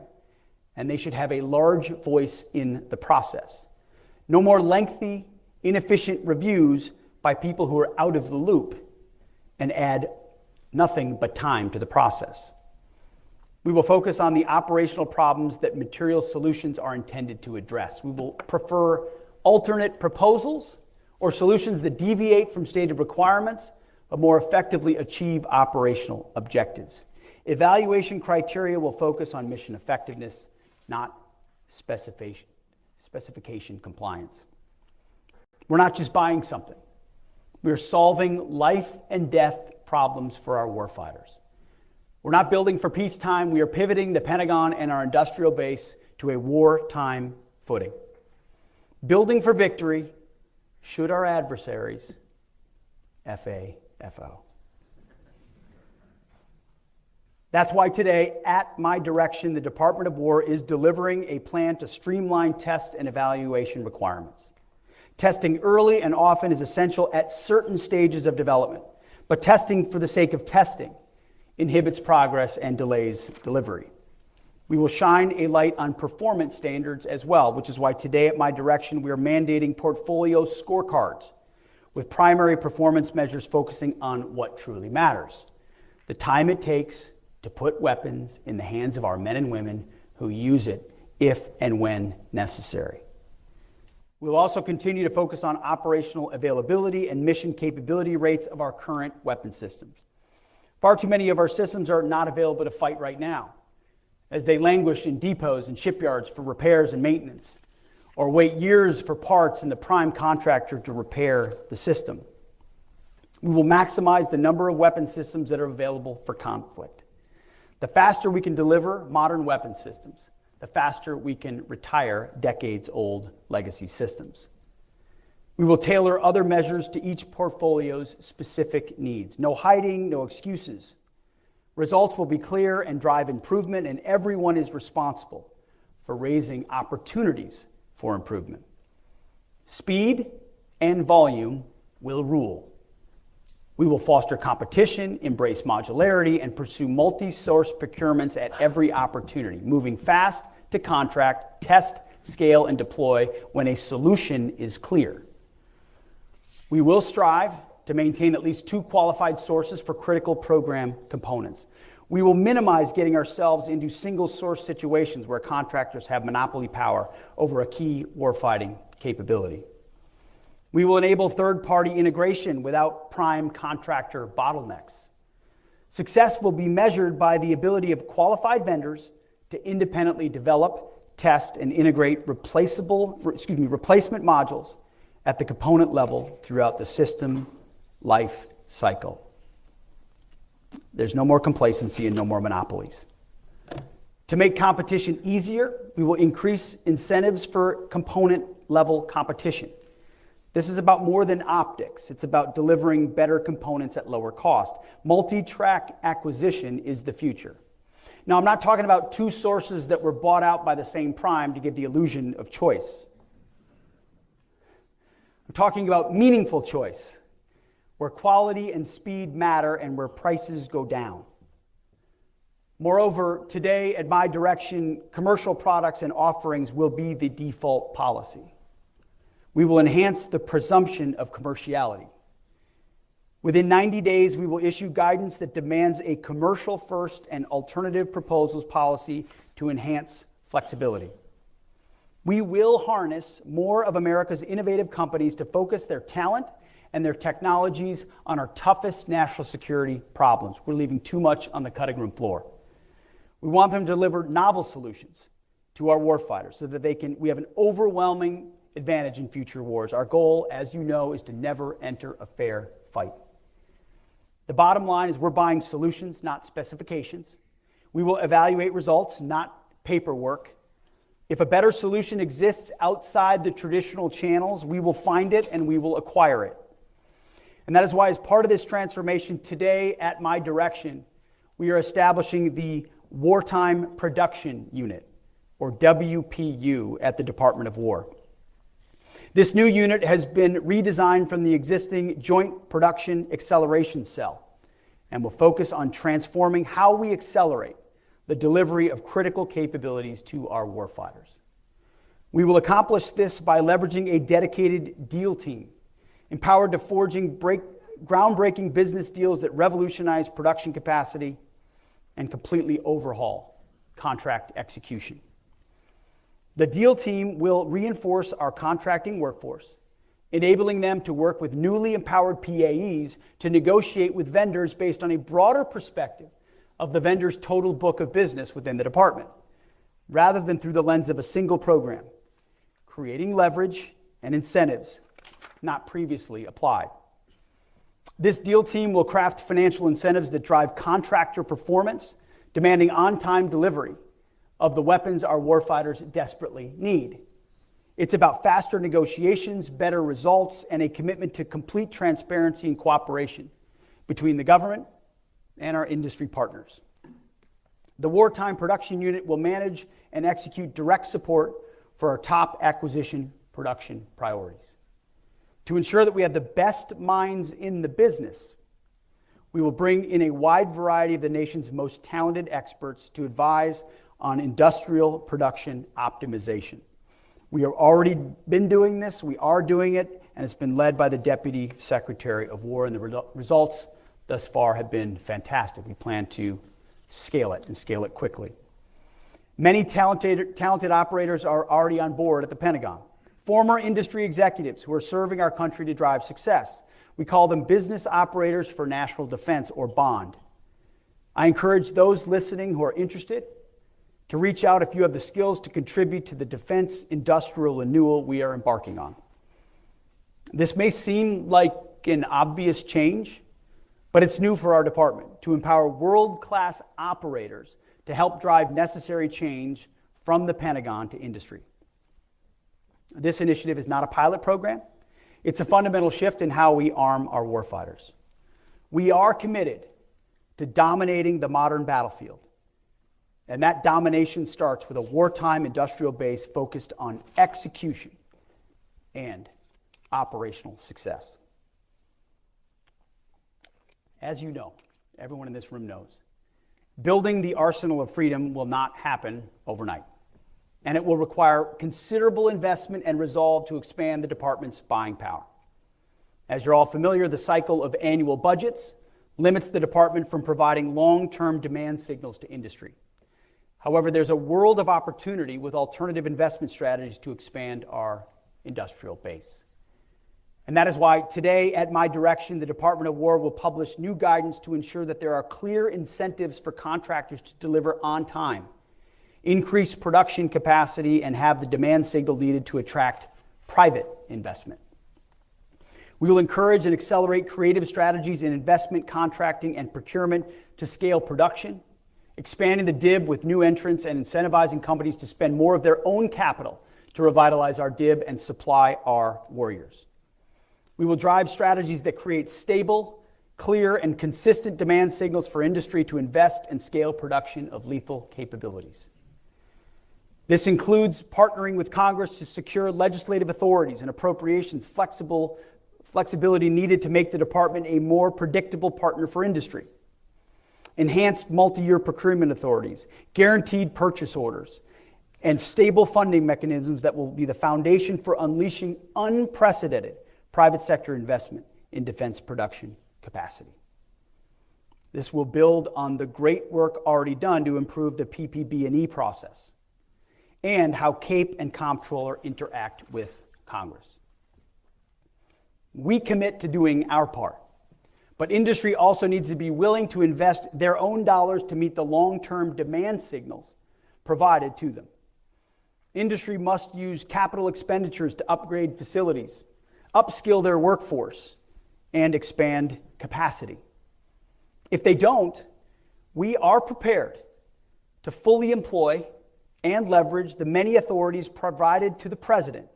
and they should have a large voice in the process. No more lengthy, inefficient reviews by people who are out of the loop and add nothing but time to the process. We will focus on the operational problems that material solutions are intended to address. We will prefer alternate proposals or solutions that deviate from stated requirements but more effectively achieve operational objectives. Evaluation criteria will focus on mission effectiveness, not specification compliance. We're not just buying something. We are solving life and death problems for our warfighters. We're not building for peacetime. We are pivoting the Pentagon and our industrial base to a wartime footing. Building for victory should our adversaries FAFO. That's why today, at my direction, the Department of War is delivering a plan to streamline test and evaluation requirements. Testing early and often is essential at certain stages of development, but testing for the sake of testing inhibits progress and delays delivery. We will shine a light on performance standards as well, which is why today at my direction we are mandating portfolio scorecards with primary performance measures focusing on what truly matters: the time it takes to put weapons in the hands of our men and women who use it if and when necessary. We'll also continue to focus on operational availability and mission capability rates of our current weapon systems. Far too many of our systems are not available to fight right now, as they languish in depots and shipyards for repairs and maintenance, or wait years for parts and the prime contractor to repair the system. We will maximize the number of weapon systems that are available for conflict. The faster we can deliver modern weapon systems, the faster we can retire decades-old legacy systems. We will tailor other measures to each portfolio's specific needs. No hiding, no excuses. Results will be clear and drive improvement, and everyone is responsible for raising opportunities for improvement. Speed and volume will rule. We will foster competition, embrace modularity, and pursue multi-source procurements at every opportunity, moving fast to contract, test, scale, and deploy when a solution is clear. We will strive to maintain at least 2 qualified sources for critical program components. We will minimize getting ourselves into single source situations where contractors have monopoly power over a key warfighting capability. We will enable third-party integration without prime contractor bottlenecks. Success will be measured by the ability of qualified vendors to independently develop, test, and integrate replacement modules at the component level throughout the system life cycle. There's no more complacency and no more monopolies. To make competition easier, we will increase incentives for component level competition. This is about more than optics. It's about delivering better components at lower cost. Multi-track acquisition is the future. Now, I'm not talking about 2 sources that were bought out by the same prime to give the illusion of choice. I'm talking about meaningful choice, where quality and speed matter and where prices go down. Moreover, today, at my direction, commercial products and offerings will be the default policy. We will enhance the presumption of commerciality. Within 90 days, we will issue guidance that demands a commercial-first and alternative proposals policy to enhance flexibility. We will harness more of America's innovative companies to focus their talent and their technologies on our toughest national security problems. We're leaving too much on the cutting room floor. We want them to deliver novel solutions to our warfighters so that we have an overwhelming advantage in future wars. Our goal, as you know, is to never enter a fair fight. The bottom line is we're buying solutions, not specifications. We will evaluate results, not paperwork. If a better solution exists outside the traditional channels, we will find it and we will acquire it. And that is why, as part of this transformation today, at my direction, we are establishing the Wartime Production Unit, or WPU, at the Department of War. This new unit has been redesigned from the existing Joint Production Acceleration Cell and will focus on transforming how we accelerate the delivery of critical capabilities to our warfighters. We will accomplish this by leveraging a dedicated deal team, empowered to forging groundbreaking business deals that revolutionize production capacity and completely overhaul contract execution. The deal team will reinforce our contracting workforce, enabling them to work with newly empowered PAEs to negotiate with vendors based on a broader perspective of the vendor's total book of business within the department, rather than through the lens of a single program, creating leverage and incentives not previously applied. This deal team will craft financial incentives that drive contractor performance, demanding on-time delivery of the weapons our warfighters desperately need. It's about faster negotiations, better results, and a commitment to complete transparency and cooperation between the government and our industry partners. The Wartime Production Unit will manage and execute direct support for our top acquisition production priorities. To ensure that we have the best minds in the business, we will bring in a wide variety of the nation's most talented experts to advise on industrial production optimization. We have already been doing this, we are doing it, and it's been led by the Deputy Secretary of War, and the results thus far have been fantastic. We plan to scale it and scale it quickly. Many talented operators are already on board at the Pentagon. Former industry executives who are serving our country to drive success. We call them Business Operators for National Defense, or BOND. I encourage those listening who are interested to reach out if you have the skills to contribute to the defense industrial renewal we are embarking on. This may seem like an obvious change, but it's new for our department to empower world-class operators to help drive necessary change from the Pentagon to industry. This initiative is not a pilot program. It's a fundamental shift in how we arm our warfighters. We are committed to dominating the modern battlefield. And that domination starts with a wartime industrial base focused on execution and operational success. As you know, everyone in this room knows, building the arsenal of freedom will not happen overnight. And it will require considerable investment and resolve to expand the department's buying power. As you're all familiar, the cycle of annual budgets limits the department from providing long-term demand signals to industry. However, there's a world of opportunity with alternative investment strategies to expand our industrial base. And that is why today, at my direction, the Department of War will publish new guidance to ensure that there are clear incentives for contractors to deliver on time, increase production capacity, and have the demand signal needed to attract private investment. We will encourage and accelerate creative strategies in investment, contracting, and procurement to scale production, expanding the DIB with new entrants and incentivizing companies to spend more of their own capital to revitalize our DIB and supply our warriors. We will drive strategies that create stable, clear, and consistent demand signals for industry to invest and scale production of lethal capabilities. This includes partnering with Congress to secure legislative authorities and appropriations flexibility needed to make the department a more predictable partner for industry, enhanced multi-year procurement authorities, guaranteed purchase orders, and stable funding mechanisms that will be the foundation for unleashing unprecedented private sector investment in defense production capacity. This will build on the great work already done to improve the PPB&E process and how CAPE and Comptroller interact with Congress. We commit to doing our part, but industry also needs to be willing to invest their own dollars to meet the long-term demand signals provided to them. Industry must use capital expenditures to upgrade facilities, upskill their workforce, and expand capacity. If they don't, we are prepared to fully employ and leverage the many authorities provided to the President,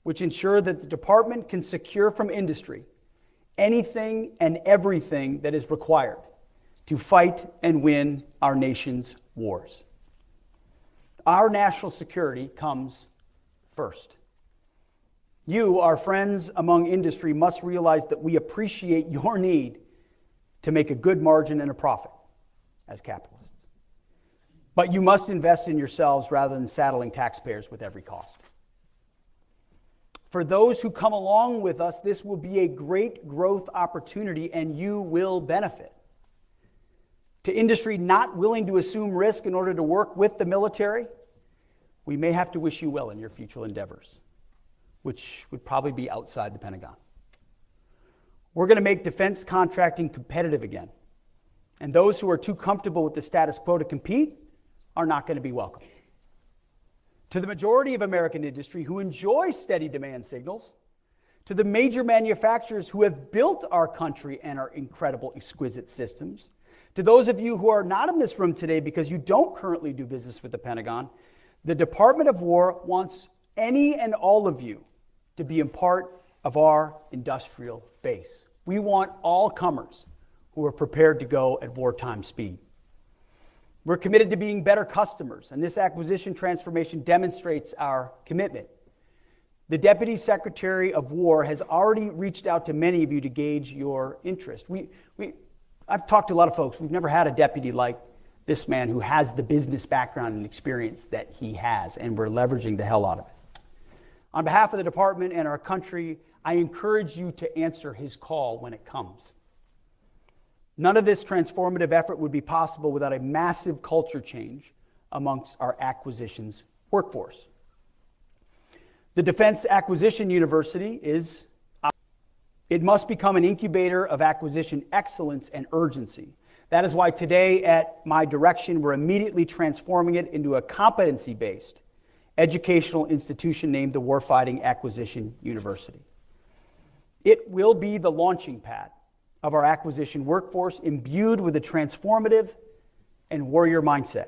which ensure that the department can secure from industry anything and everything that is required to fight and win our nation's wars. Our national security comes first. You, our friends among industry, must realize that we appreciate your need to make a good margin and a profit as capitalists. But you must invest in yourselves rather than saddling taxpayers with every cost. For those who come along with us, this will be a great growth opportunity and you will benefit. To industry not willing to assume risk in order to work with the military, we may have to wish you well in your future endeavors, which would probably be outside the Pentagon. We're going to make defense contracting competitive again, and those who are too comfortable with the status quo to compete are not going to be welcome. To the majority of American industry who enjoy steady demand signals, to the major manufacturers who have built our country and our incredible, exquisite systems, to those of you who are not in this room today because you don't currently do business with the Pentagon, the Department of War wants any and all of you to be a part of our industrial base. We want all comers who are prepared to go at wartime speed. We're committed to being better customers, and this acquisition transformation demonstrates our commitment. The Deputy Secretary of War has already reached out to many of you to gauge your interest. I've talked to a lot of folks. We've never had a deputy like this man who has the business background and experience that he has, and we're leveraging the hell out of it. On behalf of the department and our country, I encourage you to answer his call when it comes. None of this transformative effort would be possible without a massive culture change amongst our acquisitions workforce. The Defense Acquisition University it must become an incubator of acquisition excellence and urgency. That is why today, at my direction, we're immediately transforming it into a competency-based educational institution named the Warfighting Acquisition University. It will be the launching pad of our acquisition workforce, imbued with a transformative and warrior mindset.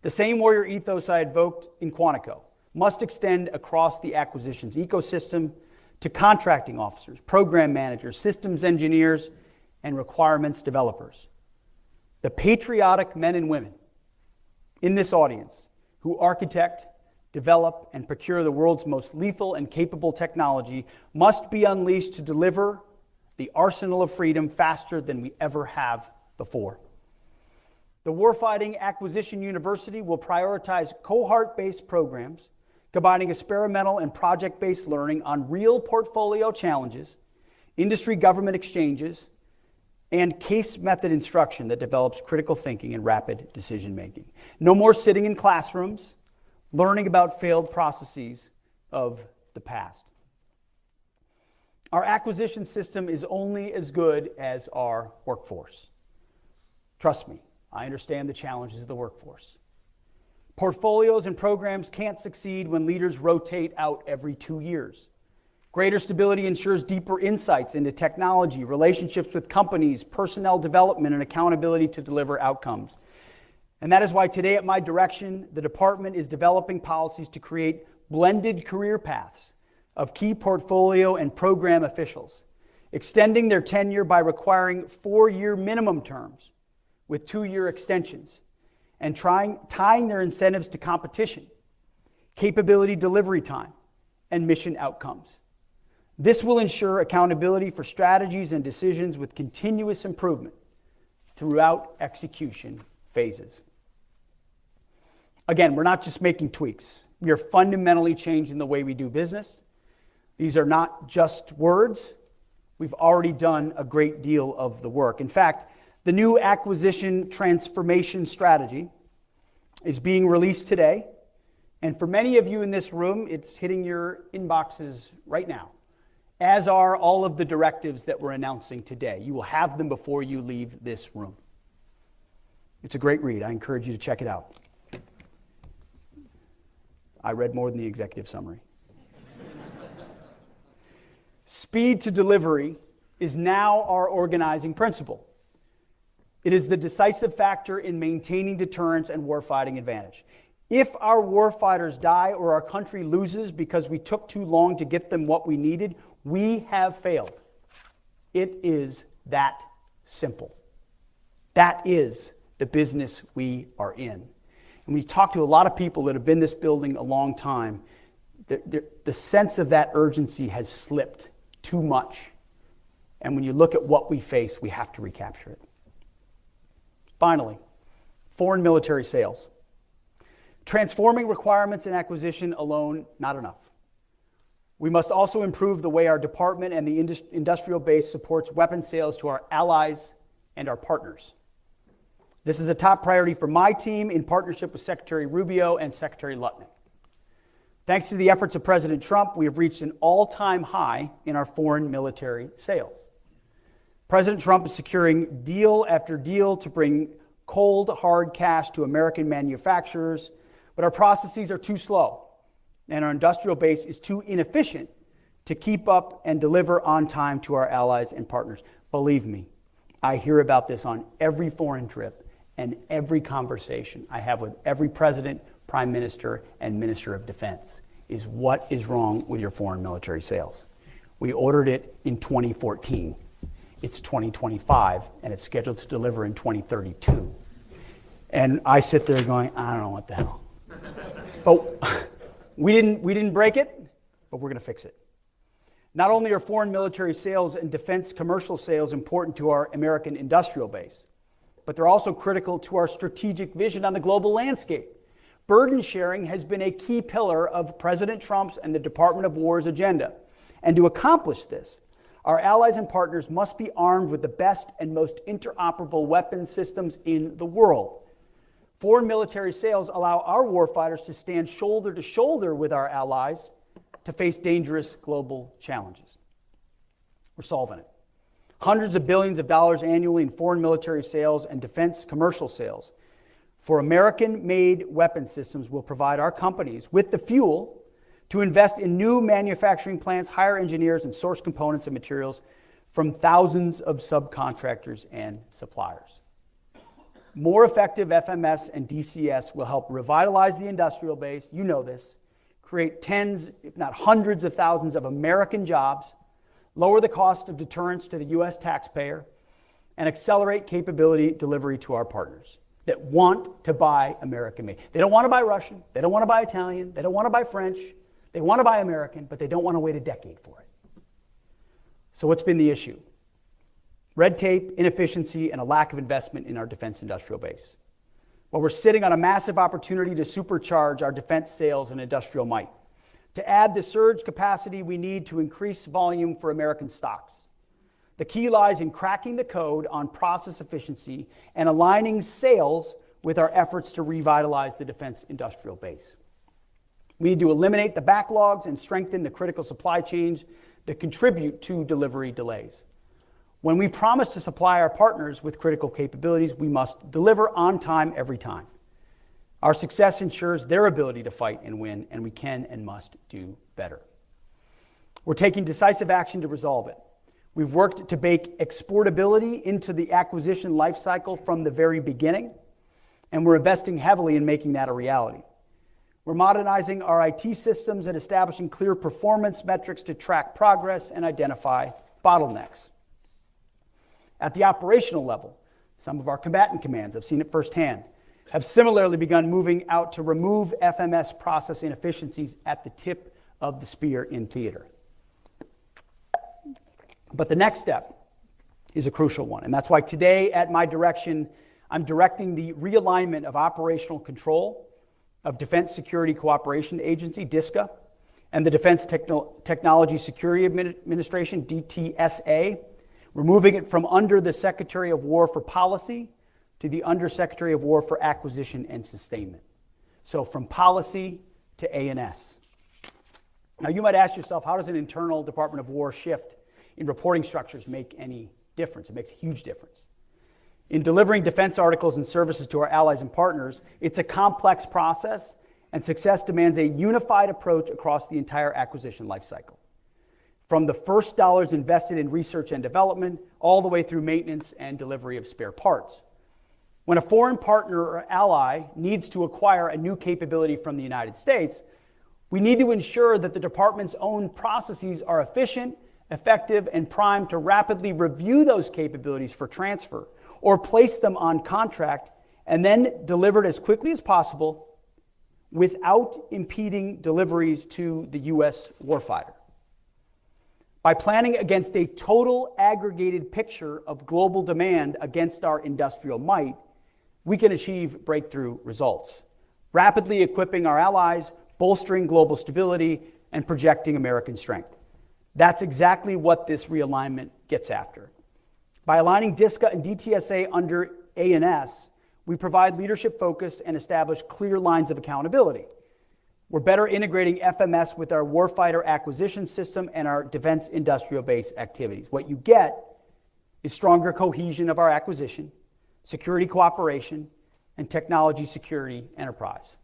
The same warrior ethos I invoked in Quantico must extend across the acquisitions ecosystem to contracting officers, program managers, systems engineers, and requirements developers. The patriotic men and women in this audience who architect, develop, and procure the world's most lethal and capable technology must be unleashed to deliver the arsenal of freedom faster than we ever have before. The Warfighting Acquisition University will prioritize cohort-based programs, combining experimental and project-based learning on real portfolio challenges, industry government exchanges, and case method instruction that develops critical thinking and rapid decision making. No more sitting in classrooms, learning about failed processes of the past. Our acquisition system is only as good as our workforce. Trust me, I understand the challenges of the workforce. Portfolios and programs can't succeed when leaders rotate out every 2 years. Greater stability ensures deeper insights into technology, relationships with companies, personnel development, and accountability to deliver outcomes. And that is why today at my direction, the department is developing policies to create blended career paths of key portfolio and program officials, extending their tenure by requiring 4-year minimum terms with 2-year extensions, and tying their incentives to competition, capability delivery time, and mission outcomes. This will ensure accountability for strategies and decisions with continuous improvement throughout execution phases. Again, we're not just making tweaks. We are fundamentally changing the way we do business. These are not just words. We've already done a great deal of the work. In fact, the new acquisition transformation strategy is being released today. And for many of you in this room, it's hitting your inboxes right now, as are all of the directives that we're announcing today. You will have them before you leave this room. It's a great read. I encourage you to check it out. I read more than the executive summary. Speed to delivery is now our organizing principle. It is the decisive factor in maintaining deterrence and warfighting advantage. If our warfighters die or our country loses because we took too long to get them what we needed, we have failed. It is that simple. That is the business we are in. And when you talk to a lot of people that have been in this building a long time, the sense of that urgency has slipped too much. And when you look at what we face, we have to recapture it. Finally, foreign military sales. Transforming requirements and acquisition alone, not enough. We must also improve the way our department and the industrial base supports weapons sales to our allies and our partners. This is a top priority for my team in partnership with Secretary Rubio and Secretary Lutnick. Thanks to the efforts of President Trump, we have reached an all-time high in our foreign military sales. President Trump is securing deal after deal to bring cold, hard cash to American manufacturers, but our processes are too slow, and our industrial base is too inefficient to keep up and deliver on time to our allies and partners. Believe me, I hear about this on every foreign trip and every conversation I have with every president, prime minister, and minister of defense is what is wrong with your foreign military sales. We ordered it in 2014. It's 2025, and it's scheduled to deliver in 2032. And I sit there going, I don't know what the hell. But we didn't break it, but we're going to fix it. Not only are foreign military sales and defense commercial sales important to our American industrial base, but they're also critical to our strategic vision on the global landscape. Burden sharing has been a key pillar of President Trump's and the Department of War's agenda. And to accomplish this, our allies and partners must be armed with the best and most interoperable weapons systems in the world. Foreign military sales allow our warfighters to stand shoulder to shoulder with our allies to face dangerous global challenges. We're solving it. Hundreds of billions of dollars annually in foreign military sales and defense commercial sales for American-made weapon systems will provide our companies with the fuel to invest in new manufacturing plants, hire engineers, and source components and materials from thousands of subcontractors and suppliers. More effective FMS and DCS will help revitalize the industrial base, you know this, create tens, if not hundreds of thousands of American jobs, lower the cost of deterrence to the U.S. taxpayer, and accelerate capability delivery to our partners that want to buy American-made. They don't want to buy Russian, they don't want to buy Italian, they don't want to buy French, they want to buy American, but they don't want to wait a decade for it. So what's been the issue? Red tape, inefficiency, and a lack of investment in our defense industrial base. Well, we're sitting on a massive opportunity to supercharge our defense sales and industrial might, to add the surge capacity we need to increase volume for American stocks. The key lies in cracking the code on process efficiency and aligning sales with our efforts to revitalize the defense industrial base. We need to eliminate the backlogs and strengthen the critical supply chains that contribute to delivery delays. When we promise to supply our partners with critical capabilities, we must deliver on time every time. Our success ensures their ability to fight and win, and we can and must do better. We're taking decisive action to resolve it. We've worked to bake exportability into the acquisition lifecycle from the very beginning, and we're investing heavily in making that a reality. We're modernizing our IT systems and establishing clear performance metrics to track progress and identify bottlenecks. At the operational level, some of our combatant commands, I've seen it firsthand, have similarly begun moving out to remove FMS process inefficiencies at the tip of the spear in theater. But the next step is a crucial one, and that's why today, at my direction, I'm directing the realignment of operational control of Defense Security Cooperation Agency, DSCA, and the Defense Technology Security Administration, DTSA. We're moving it from under the Secretary of War for Policy to the Undersecretary of War for Acquisition and Sustainment. So from policy to A&S. Now you might ask yourself, how does an internal Department of War shift in reporting structures make any difference? It makes a huge difference. In delivering defense articles and services to our allies and partners, it's a complex process, and success demands a unified approach across the entire acquisition lifecycle. From the first dollars invested in research and development, all the way through maintenance and delivery of spare parts. When a foreign partner or ally needs to acquire a new capability from the United States, we need to ensure that the department's own processes are efficient, effective, and primed to rapidly review those capabilities for transfer or place them on contract and then delivered as quickly as possible without impeding deliveries to the U.S. warfighter. By planning against a total aggregated picture of global demand against our industrial might, we can achieve breakthrough results, rapidly equipping our allies, bolstering global stability, and projecting American strength. That's exactly what this realignment gets after. By aligning DSCA and DTSA under A&S, we provide leadership focus and establish clear lines of accountability. We're better integrating FMS with our warfighter acquisition system and our defense industrial base activities. What you get is stronger cohesion of our acquisition, security cooperation, and technology security enterprise.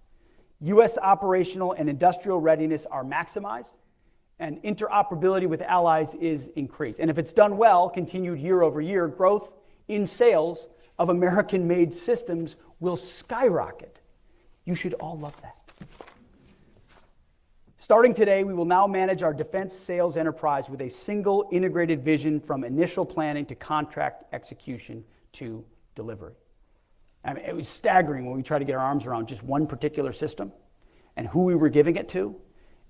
U.S. operational and industrial readiness are maximized, and interoperability with allies is increased. And if it's done well, continued year-over-year growth in sales of American-made systems will skyrocket. You should all love that. Starting today, we will now manage our defense sales enterprise with a single integrated vision from initial planning to contract execution to delivery. I mean, it was staggering when we tried to get our arms around just one particular system and who we were giving it to,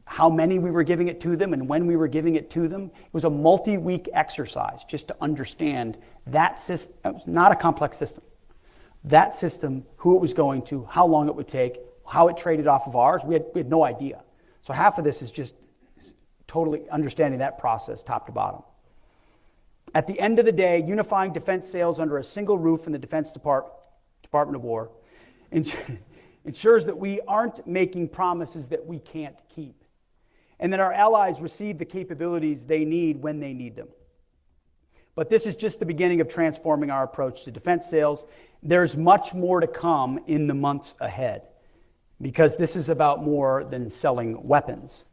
how many we were giving it to them, and when we were giving it to them. It was a multi-week exercise just to understand that system. It was not a complex system. That system, who it was going to, how long it would take, how it traded off of ours, we had no idea. So half of this is just totally understanding that process top to bottom. At the end of the day, unifying defense sales under a single roof in the Defense Department of War ensures that we aren't making promises that we can't keep, and that our allies receive the capabilities they need when they need them. But this is just the beginning of transforming our approach to defense sales. There's much more to come in the months ahead, because this is about more than selling weapons.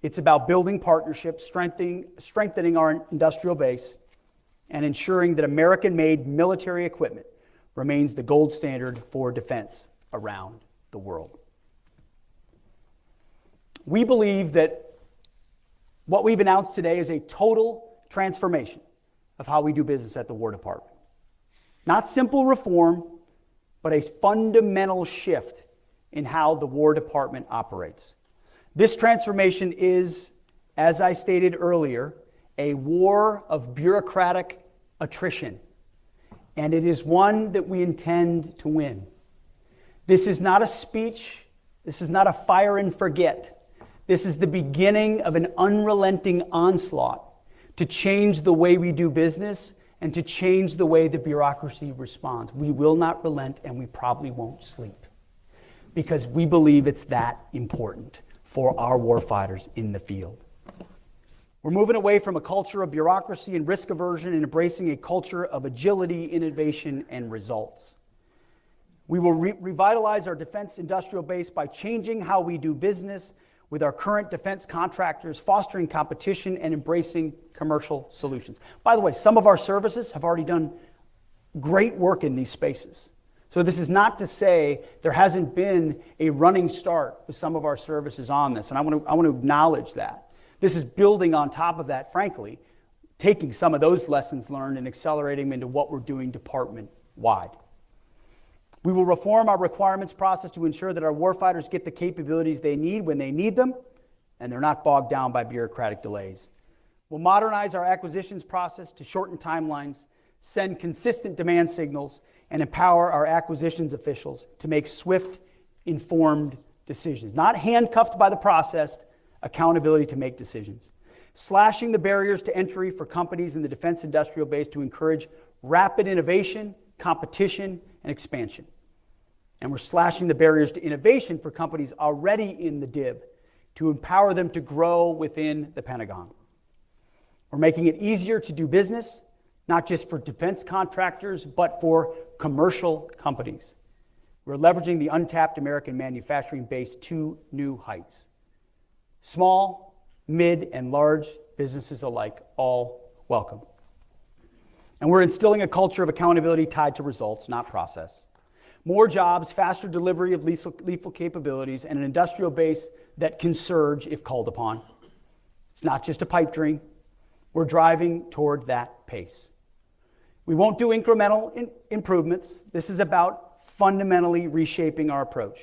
It's about building partnerships, strengthening our industrial base, and ensuring that American-made military equipment remains the gold standard for defense around the world. We believe that what we've announced today is a total transformation of how we do business at the War Department. Not simple reform, but a fundamental shift in how the War Department operates. This transformation is, as I stated earlier, a war of bureaucratic attrition, and it is one that we intend to win. This is not a speech. This is not a fire and forget. This is the beginning of an unrelenting onslaught to change the way we do business, and to change the way the bureaucracy responds. We will not relent, and we probably won't sleep, because we believe it's that important for our warfighters in the field. We're moving away from a culture of bureaucracy and risk aversion and embracing a culture of agility, innovation, and results. We will revitalize our defense industrial base by changing how we do business with our current defense contractors, fostering competition, and embracing commercial solutions. By the way, some of our services have already done great work in these spaces. So this is not to say there hasn't been a running start with some of our services on this, and I want to acknowledge that. This is building on top of that, frankly, taking some of those lessons learned and accelerating them into what we're doing department-wide. We will reform our requirements process to ensure that our warfighters get the capabilities they need when they need them, and they're not bogged down by bureaucratic delays. We'll modernize our acquisitions process to shorten timelines, send consistent demand signals, and empower our acquisitions officials to make swift, informed decisions. Not handcuffed by the process, accountability to make decisions. Slashing the barriers to entry for companies in the defense industrial base to encourage rapid innovation, competition, and expansion. And we're slashing the barriers to innovation for companies already in the DIB to empower them to grow within the Pentagon. We're making it easier to do business, not just for defense contractors, but for commercial companies. We're leveraging the untapped American manufacturing base to new heights. Small, mid, and large businesses alike, all welcome. And we're instilling a culture of accountability tied to results, not process. More jobs, faster delivery of lethal capabilities, and an industrial base that can surge if called upon. It's not just a pipe dream. We're driving toward that pace. We won't do incremental improvements. This is about fundamentally reshaping our approach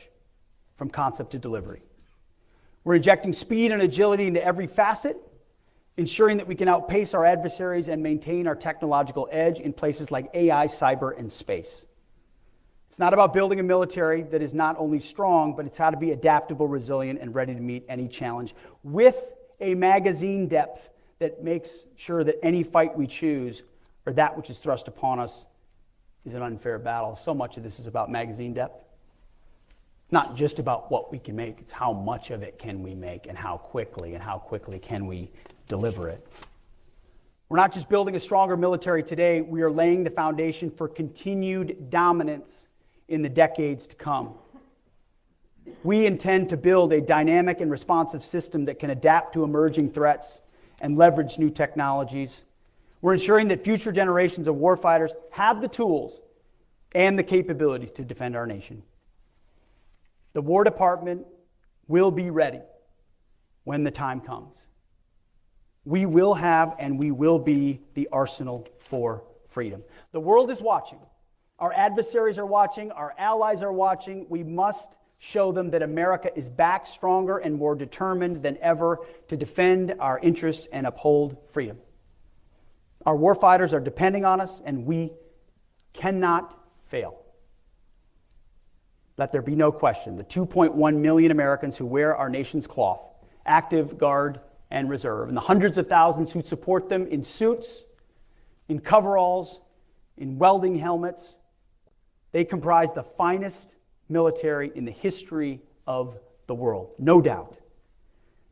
from concept to delivery. We're injecting speed and agility into every facet, ensuring that we can outpace our adversaries and maintain our technological edge in places like AI, cyber, and space. It's not about building a military that is not only strong, but it's how to be adaptable, resilient, and ready to meet any challenge with a magazine depth that makes sure that any fight we choose or that which is thrust upon us is an unfair battle. So much of this is about magazine depth. Not just about what we can make, it's how much of it can we make and how quickly can we deliver it. We're not just building a stronger military today, we are laying the foundation for continued dominance in the decades to come. We intend to build a dynamic and responsive system that can adapt to emerging threats and leverage new technologies. We're ensuring that future generations of warfighters have the tools and the capabilities to defend our nation. The War Department will be ready when the time comes. We will have and we will be the arsenal for freedom. The world is watching. Our adversaries are watching. Our allies are watching. We must show them that America is back stronger and more determined than ever to defend our interests and uphold freedom. Our warfighters are depending on us, and we cannot fail. Let there be no question. The 2.1 million Americans who wear our nation's cloth, active, guard, and reserve, and the hundreds of thousands who support them in suits, in coveralls, in welding helmets, they comprise the finest military in the history of the world, no doubt.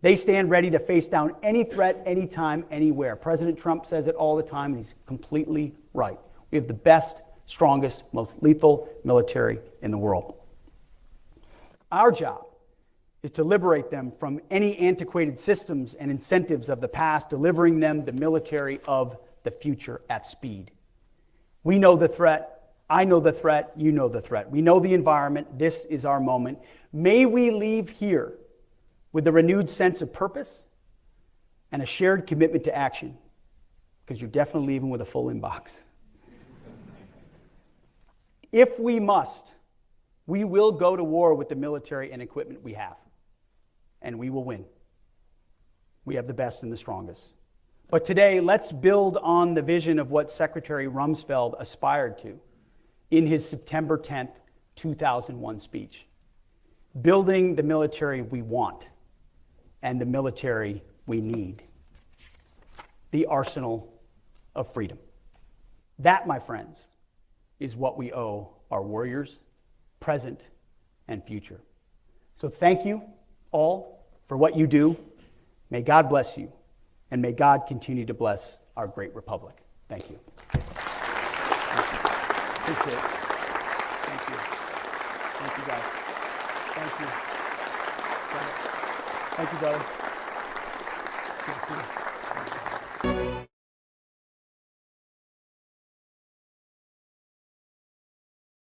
They stand ready to face down any threat, anytime, anywhere. President Trump says it all the time, and he's completely right. We have the best, strongest, most lethal military in the world. Our job is to liberate them from any antiquated systems and incentives of the past, delivering them the military of the future at speed. We know the threat. I know the threat. You know the threat. We know the environment. This is our moment. May we leave here with a renewed sense of purpose and a shared commitment to action, because you're definitely leaving with a full inbox. If we must, we will go to war with the military and equipment we have, and we will win. We have the best and the strongest. But today, let's build on the vision of what Secretary Rumsfeld aspired to in his September 10th, 2001 speech. Building the military we want and the military we need. the arsenal of freedom. That, my friends, is what we owe our warriors, present and future. So thank you all for what you do. May God bless you, and may God continue to bless our great republic. Thank you. Appreciate it. Thank you. Thank you, guys. Thank you. Thank you, brother. Good to see you.